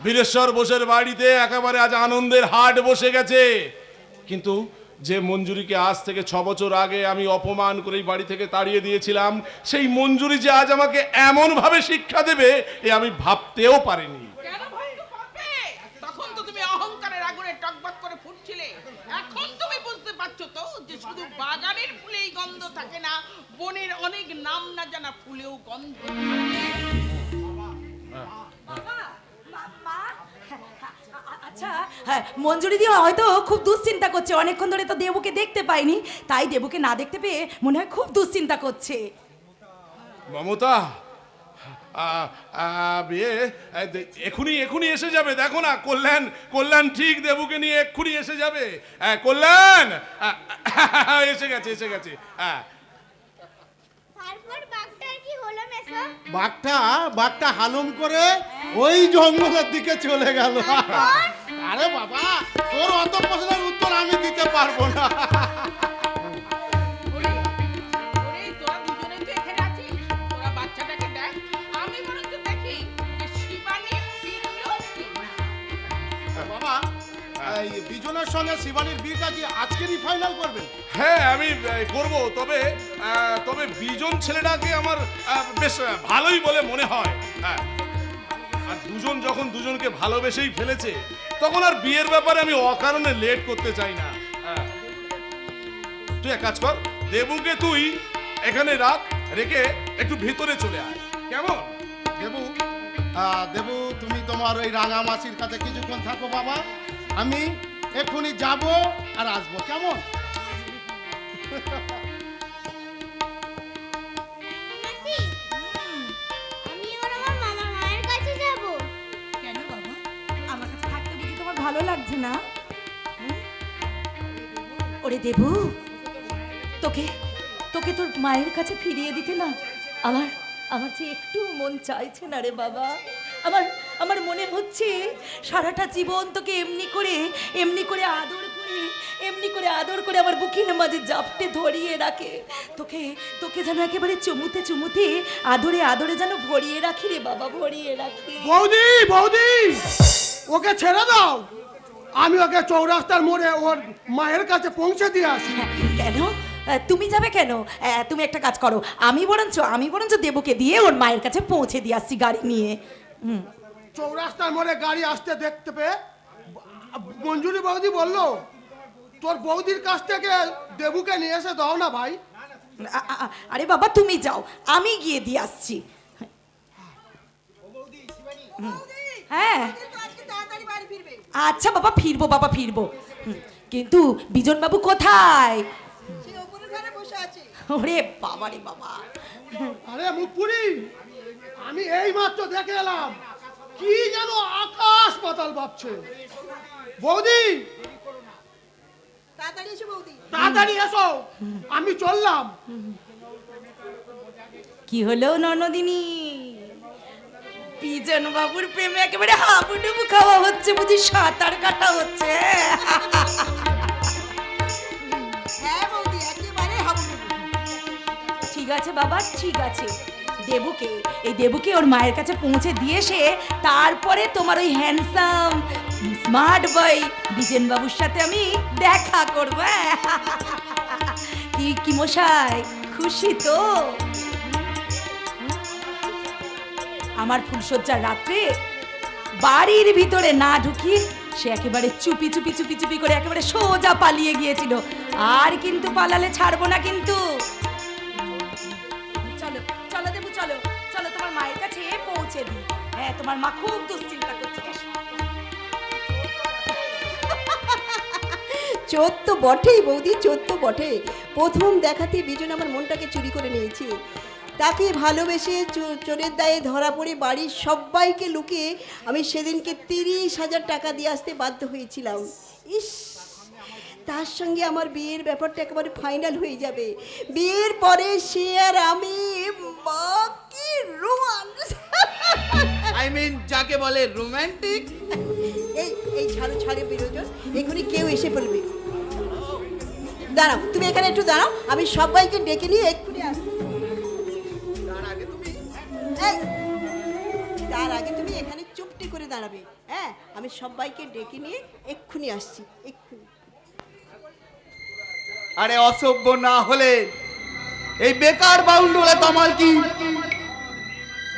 বীরেশ্বর বোসের বাড়িতে একেবারে আজ আনন্দের হাট বসে গেছে। কিন্তু যে মঞ্জুরিকে আজ থেকে 6 বছর আগে আমি অপমান করে এই বাড়ি থেকে তাড়িয়ে দিয়েছিলাম, সেই মঞ্জুরি যে আজ আমাকে এমন ভাবে শিক্ষা দেবে এ আমি ভাবতেও পারিনি। কেন ভয় পাবে? তখন তো তুমি অহংকারের আগুনে টকবক করে ফুটছিলে। এখন তুমি বুঝতে পারছো তো যে শুধু বাগানের ফুলেই গন্ধ থাকে না, বনের অনেক নাম না জানা ফুলেও গন্ধ থাকে। আচ্ছা, হ্যাঁ, মঞ্জুরি দি হয়তো খুব দুশ্চিন্তা করছে। অনেকক্ষণ ধরে তো দেবুকে দেখতে পাইনি, তাই দেবুকে না দেখতে পেয়ে মনে হয় খুব দুশ্চিন্তা করছে। মমতা বিয়ে এখনই এসে যাবে। দেখো না, কল্যাণ ঠিক দেবুকে নিয়ে এক্ষুনি এসে যাবে। কল্যাণ এসে গেছে। হ্যাঁ, তারপর বাঘটার কি হলো মেসো? বাঘটা হালুম করে ওই জঙ্গলের দিকে চলে গেল। আরে বাবা, তোর অত প্রশ্নের উত্তর আমি দিতে পারবো না। ওরে, তোরা দুজনে তো এখানে আছিস, তোরা বাচ্চাটাকে দেখ। আমি বরঞ্চ দেখি যে শিবানীর বিয়ে কি। বাবা, এই বিজনের সঙ্গে শিবানীর বিয়েটা কি আজকেরই ফাইনাল করবেন? হ্যাঁ আমি করব। তবে বিজন ছেলেটাকে আমার বেশ ভালোই বলে মনে হয়। হ্যাঁ, আর দুজন যখন দুজনকে ভালোবেসেই ফেলেছে, তখন আর বিয়ের ব্যাপারে আমি অকারণে লেট করতে চাই না। তুই এক কাজ কর, দেবুকে তুই এখানে রেখে একটু ভিতরে চলে আয়। কেমন? দেবু, দেবু, তুমি তোমার ওই রাঙা মাসির কাছে কিছুক্ষণ থাকো বাবা, আমি এক্ষুনি যাব আর আসবো, কেমন? মাসি, আমি এবার আমার মামা মায়ের কাছে যাব। কেন বাবা, আমার কাছে থাকতে বুঝি তোমার ভালো লাগছে না? হুম? ওরে দেবু, তোকে তোকে তোর মায়ের কাছে ফিরিয়ে দিতে না আমার আমার যে একটু মন চাইছে না রে বাবা। আমার আমার মনে হচ্ছে সারাটা জীবন তোকে এমনি করে আদর করে আমার বুকের মাঝে জাপটে ধরিয়ে রাখে, তোকে যেন একেবারে চুমুতে আদরে যেন ভরিয়ে রাখি রে বাবা, ভরিয়ে রাখি। বৌদি বৌদি, ওকে ছেড়ে দাও, আমি ওকে চৌরাস্তার মোড়ে ওর মায়ের কাছে পৌঁছে দিয়ে আসি। কেন তুমি যাবে কেন? তুমি একটা কাজ করো, আমি বরঞ্চ দেবুকে দিয়ে ওর মায়ের কাছে পৌঁছে দিয়ে আসছি গাড়ি নিয়ে। চৌরাস্তার মোড়ে গাড়ি আসতে দেখতে পেয়ে মঞ্জুরি বৌদি বললো, তোর বৌদির কাছ থেকে দেবুকে নিয়ে এসে দাও না ভাই। আরে বাবা তুমি যাও, আমি গিয়ে দিয়ে আসছি। হ্যাঁ আচ্ছা বাবা, ফিরবো। কিন্তু বিজন বাবু কোথায়? ওরে বাবা রে বাবা। আরে মুখপুরি, আমি এই মাত্র দেখে এলাম, কি যেন আকাশ পাতাল ভাবছে। বৌদি তাড়াতাড়ি এসো, আমি চললাম। কি হলো ননদিনী? বিজন বাবুর প্রেমে একেবারে হাবুডুবু খাওয়া হচ্ছে বুঝি, সাঁতার কাটা হচ্ছে। হ্যাঁ বৌদি, একেবারে হাবুডুবু। ঠিক আছে বাবা, ঠিক আছে। দেবুকে ওর মায়ের কাছে পৌঁছে দিয়ে এসে তারপরে তোমার ওই হ্যান্ডসাম স্মার্ট বয় বিজেন বাবুর সাথে আমি দেখা করব। কি মশাই, খুশি তো? আমার ফুলসজ্জার রাত্রে বাড়ির ভিতরে না ঢুকি সে একেবারে চুপি করে একেবারে সোজা পালিয়ে গিয়েছিল। আর কিন্তু পালালে ছাড়বো না কিন্তু। চলো দেবু, চলো তোমার মায়ের কাছে পৌঁছে দিই। হ্যাঁ, তোমার মা খুব দুশ্চিন্তা করছে। চোর তো বটেই বৌদি, চোর তো বটে। প্রথম দেখাতে বিজন আমার মনটাকে চুরি করে নিয়েছে। তাকে ভালোবেসে চোরের দায়ে ধরা পড়ে বাড়ির সবাইকে লুকিয়ে আমি সেদিনকে 30,000 টাকা দিয়ে আসতে বাধ্য হয়েছিলাম। ইস, তার সঙ্গে আমার বিয়ের ব্যাপারটা একেবারে ফাইনাল হয়ে যাবে। বিয়ের পরে সে আর আমি বাকি রোমান্স, যাকে বলে রোমান্টিক। এই ছাড়ে বিরোজন, এখনই কেউ এসে বলবে। দাঁড়াও, তুমি এখানে একটু দাঁড়াও, আমি সবাইকে ডেকে নিয়ে এক্ষুনি আসবো। তার আগে তুমি এখানে চুপটি করে দাঁড়াবে। হ্যাঁ, আমি সবাইকে ডেকে নিয়ে এক্ষুনি আসছি, এক্ষুনি। আরে অসভ্য না হলে এই বেকার বাউন্ডুলে কামাল কি?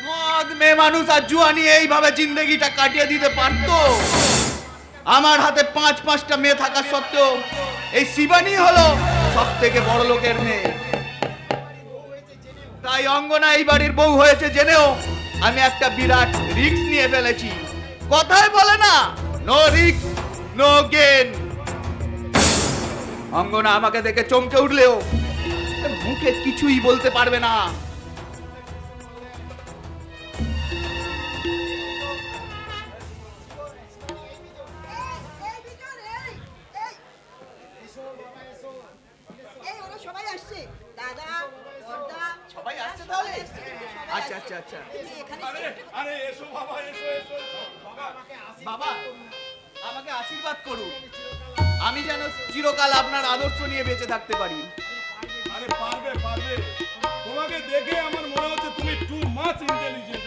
মদ, মেয়ে মানুষ আর জুয়া নিয়ে এইভাবে জিন্দগিটা কাটিয়ে দিতে পারতো? আমার হাতে 5-5টা মেয়ে থাকা সত্ত্বেও এই শিবানী হলো সব থেকে বড় লোকের মেয়ে। তাই অঙ্গনা এই বাড়ির বউ হয়েছে জেনেও আমি একটা বিরাট রিস্ক নিয়ে ফেলেছি। কথায় বলে না, নো রিস্ক নো গেন। অঙ্গনা আমাকে দেখে চমকে উঠলেও মুখে কিছুই বলতে পারবে না। সবাই আসছে দাদা, সবাই আসছে তাহলে? আচ্ছা আচ্ছা আচ্ছা। আরে এসো বাবা, এসো এসো বাবা, আমাকে আশীর্বাদ করুন, আমি যেন চিরকাল আপনার আদর্শ নিয়ে বেঁচে থাকতে পারি। আরে পারবে, তোমাকে দেখে আমার মনে হচ্ছে তুমি টু মাচ ইন্টেলিজেন্ট।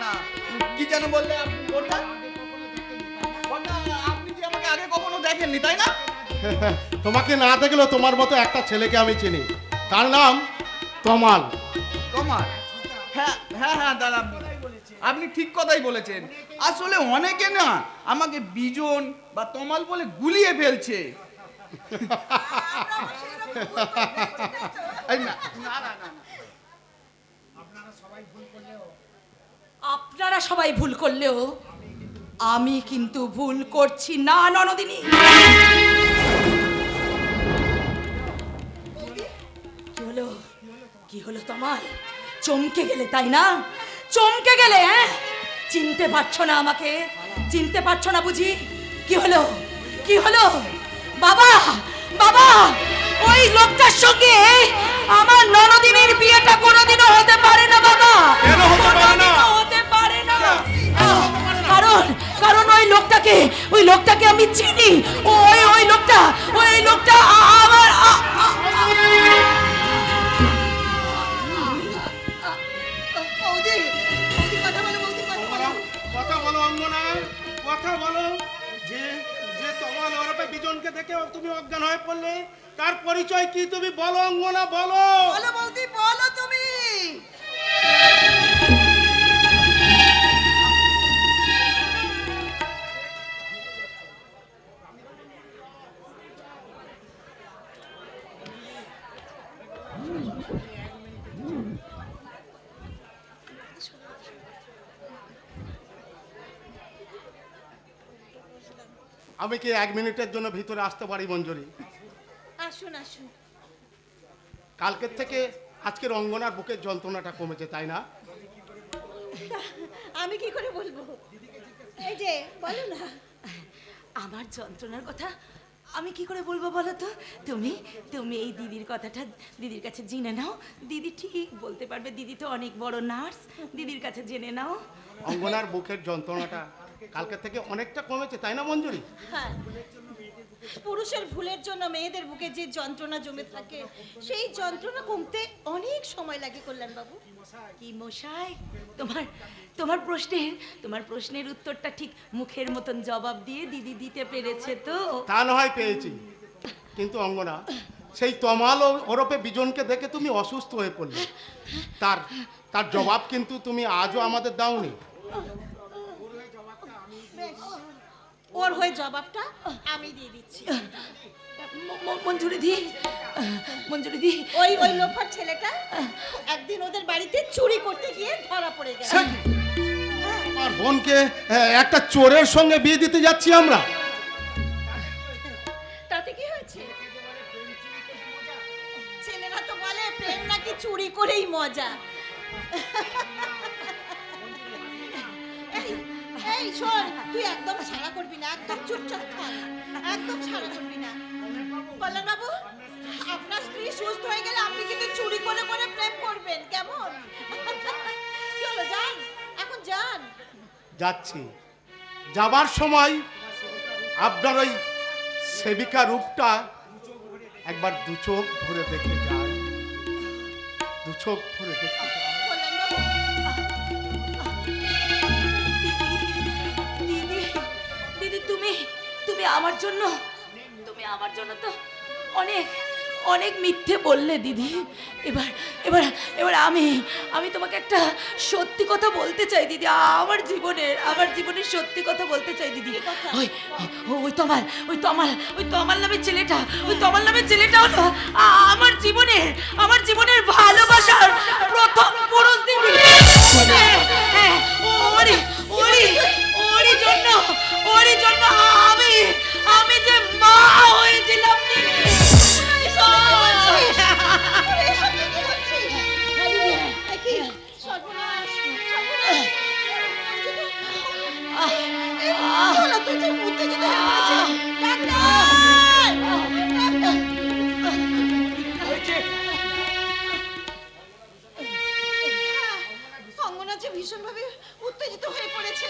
না, কি যেন বললে আপনি? আপনি কি আমাকে আগে কখনো দেখেননি, তাই না? তোমাকে না দেখলেও তোমার মতো একটা ছেলেকে আমি চিনি, তার নাম তমাল। তমাল? হ্যাঁ দাদা, আপনি ঠিক কথাই বলেছেন। আসলে অনেকে না আমাকে বিজন বা তমাল বলে গুলিয়ে ফেলছে। এই না না না না না। আপনারা সবাই ভুল করলেও আমি কিন্তু ভুল করছি না ননদিনী। কি হলো, কি হলো তোমার? চমকে গেলে তাই না? চমকে গেলে? হ্যাঁ, চিনতে পারছো না আমাকে? চিনতে পারছো না বুঝি? কি হলো, কি হলো? বাবা, বাবা, ওই লোকটার সঙ্গে আমার ননদিনীর বিয়েটা কোনোদিনও হতে পারে না বাবা। কেন হতে পারে না? হতে পারে না। কারণ কারণ ওই লোকটাকে আমি চিনি। ওই লোকটা আমার বৌদি, বৌদি কথা বলো, বৌদি কথা বলো। কথা বলো অঙ্গনা, কথা বলো। যে যে তোমার ওরপে বিজনকে দেখে তুমি অজ্ঞান হয়ে পড়লে, তার পরিচয় কি তুমি বলো অঙ্গনা, বলো। বলো বৌদি, বলো তুমি। আমি কি 1 মিনিটের জন্য ভিতরে আসতে পারি মঞ্জুরি? আসুন আসুন। কালকের থেকে আজকের অঙ্গনার বুকের যন্ত্রণাটা কমেছে, তাই না? আমি কি করে বলবো? এই যে বলো না। আমার যন্ত্রণার কথা আমি কি করে বলবো বলো তো? তুমি তুমি এই দিদির কথাটা দিদির কাছে জেনে নাও। দিদি ঠিক বলতে পারবে। দিদি তো অনেক বড় নার্স। দিদির কাছে জেনে নাও। অঙ্গনার বুকের যন্ত্রণাটা কালকের থেকে অনেকটা কমেছে, তাই না মঞ্জুরি? হ্যাঁ, পুরুষের ভুলের জন্য মেয়েদের বুকে যে যন্ত্রণা জমে থাকে, সেই যন্ত্রণা কমতে অনেক সময় লাগে কল্যাণ বাবু। কি মশাই, তোমার প্রশ্নের উত্তরটা ঠিক মুখের মতন জবাব দিয়ে দিদি দিতে পেরেছে তো? তা না হয় পেয়েছি, কিন্তু অঙ্গনা সেই তমাল ওরপে বিজনকে দেখে তুমি অসুস্থ হয়ে পড়লে, তার জবাব কিন্তু তুমি আজও আমাদের দাওনি। ওর হয়ে জবাবটা আমি দিয়ে দিচ্ছি। মঞ্জুরি দি ওই লোফার ছেলেটা একদিন ওদের বাড়িতে চুরি করতে গিয়ে ধরা পড়ে গেল। আমার বোনকে একটা চোরের সঙ্গে বিয়ে দিতে যাচ্ছি আমরা। তাতে কি হয়েছে? ছেলেরা তো বলে প্রেম নাকি চুরি করেই মজা। এই শোন, তুই একদম ছাড়া করবি না, একদম চুপচাপ থাক, একদম ছাড়া করবি না। কল্যাণ বাবু, আপনার স্ত্রী সুস্থ হয়ে গেলে আপনি কিন্তু চুরি করে করে প্রেম করবেন, কেমন? কি হলো, যান এখন যান। যাচ্ছি, যাবার সময় আপনার ওই সেবিকা রূপটা একবার দু চোখ ভরে দেখে যায়, দু চোখ ভরে দেখে যায়। কল্যাণ বাবু, দিদি তুমি আমার জন্য তো অনেক অনেক মিথ্যে বললে দিদি। এবার আমি তোমাকে একটা সত্যি কথা বলতে চাই দিদি। আমার জীবনের সত্যি কথা বলতে চাই দিদি। ওই তমাল নামের ছেলেটা হলো আমার জীবনের ভালোবাসার প্রথম পুরুষ দিদি। ওরই জন্য আমি যে মা হয়েছিলাম দিদি। অঙ্গনা যে ভীষণভাবে উত্তেজিত হয়ে পড়েছে।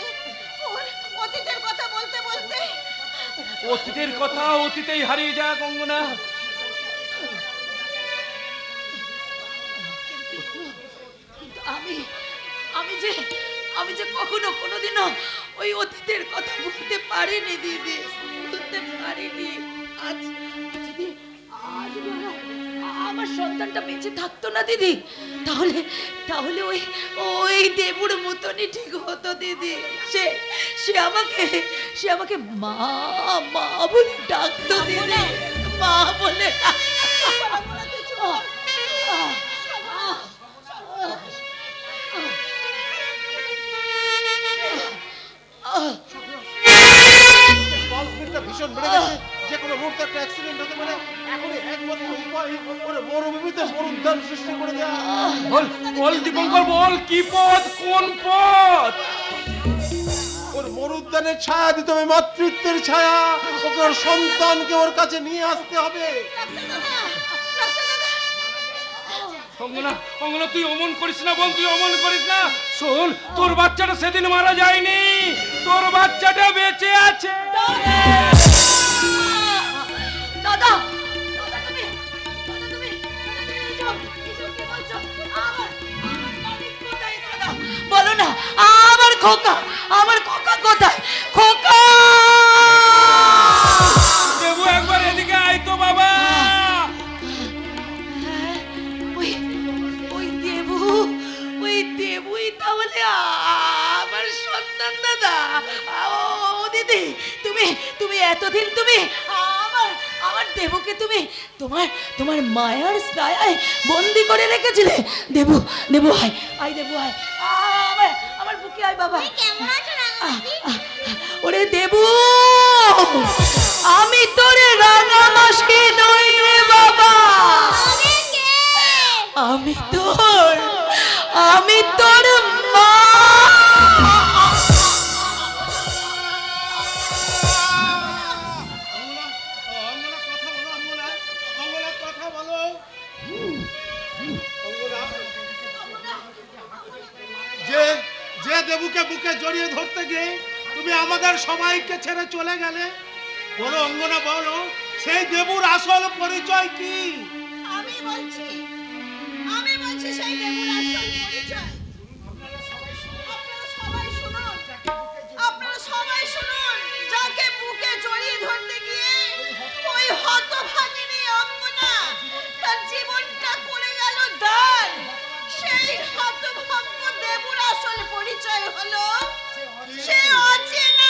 ওর অতীতের কথা বলতে বলতে অতীতের কথা অতীতেই হারিয়ে যাক অঙ্গনা। আমি যে কখনো কোনোদিনও ওই অতীতের কথা বলতে পারিনি দিদি, বলতে পারিনি। আজ যদি আমার সন্তানটা বেঁচে থাকতো না দিদি, তাহলে ওই দেবুর মতনই ঠিক হতো দিদি। সে আমাকে মা বলে ডাকতো দিদি। মা বলে পালস রেটটা ভীষণ বেড়ে গেছে, যে কোনো মুহূর্তে একটা অ্যাক্সিডেন্ট হতে পারে। এখনই একমাত্র উপায় ওরে মরুভূমিতে মরুদ্যান সৃষ্টি করে দেওয়া। বল বল দীপঙ্কর, বল কি পথ, কোন পথ? ওর মরুদ্যানের ছায়া দিতে হবে, মাতৃত্বের ছায়া। ওকে ওর সন্তানকে ওর কাছে নিয়ে আসতে হবে। অঙ্গনা, অঙ্গনা তুই অমন করিস না বোন, তুই অমন করিস না। শোন, তোর বাচ্চাটা সেদিন মারা যায়নি, তোর বাচ্চাটা বেঁচে আছে। দাদা বলো না, আমার খোকা কোথায়? খোকা! দেবু একবার এদিকে আয় তো বাবা। ওই দেবুই তাহলে আমার সন্তান দাদা। ও দিদি, তুমি এতদিন আমার দেবুকে তোমার মায়ার ছায়ায় বন্দি করে রেখেছিলে। দেবু আয় দেবু আয়, আমার বুকে আয় বাবা। কেমন আছো রাঙামাটি? ওরে দেবু, আমি তোরে রাঙা মাসকে নই রে বাবা। তবে কে? আমি তোর মা। যে দেবুকে বুকে জড়িয়ে ধরতে গিয়ে তুমি আমাদের সবাইকে ছেড়ে চলে গেলে, বলো অঙ্গনা, বলো সেই দেবুর আসল পরিচয় কি? আমি বলছি সেই দেবুর আসল পরিচয়। আপনারা সবাই শুনুন, যাকে বুকে জড়িয়ে ধরতে গিয়ে ওই হতভাগিনী অঙ্গনা তার জীবনটা করে গেল দান, সেই হতভাগ্য দেবুর আসল পরিচয় হলো সে অচেনা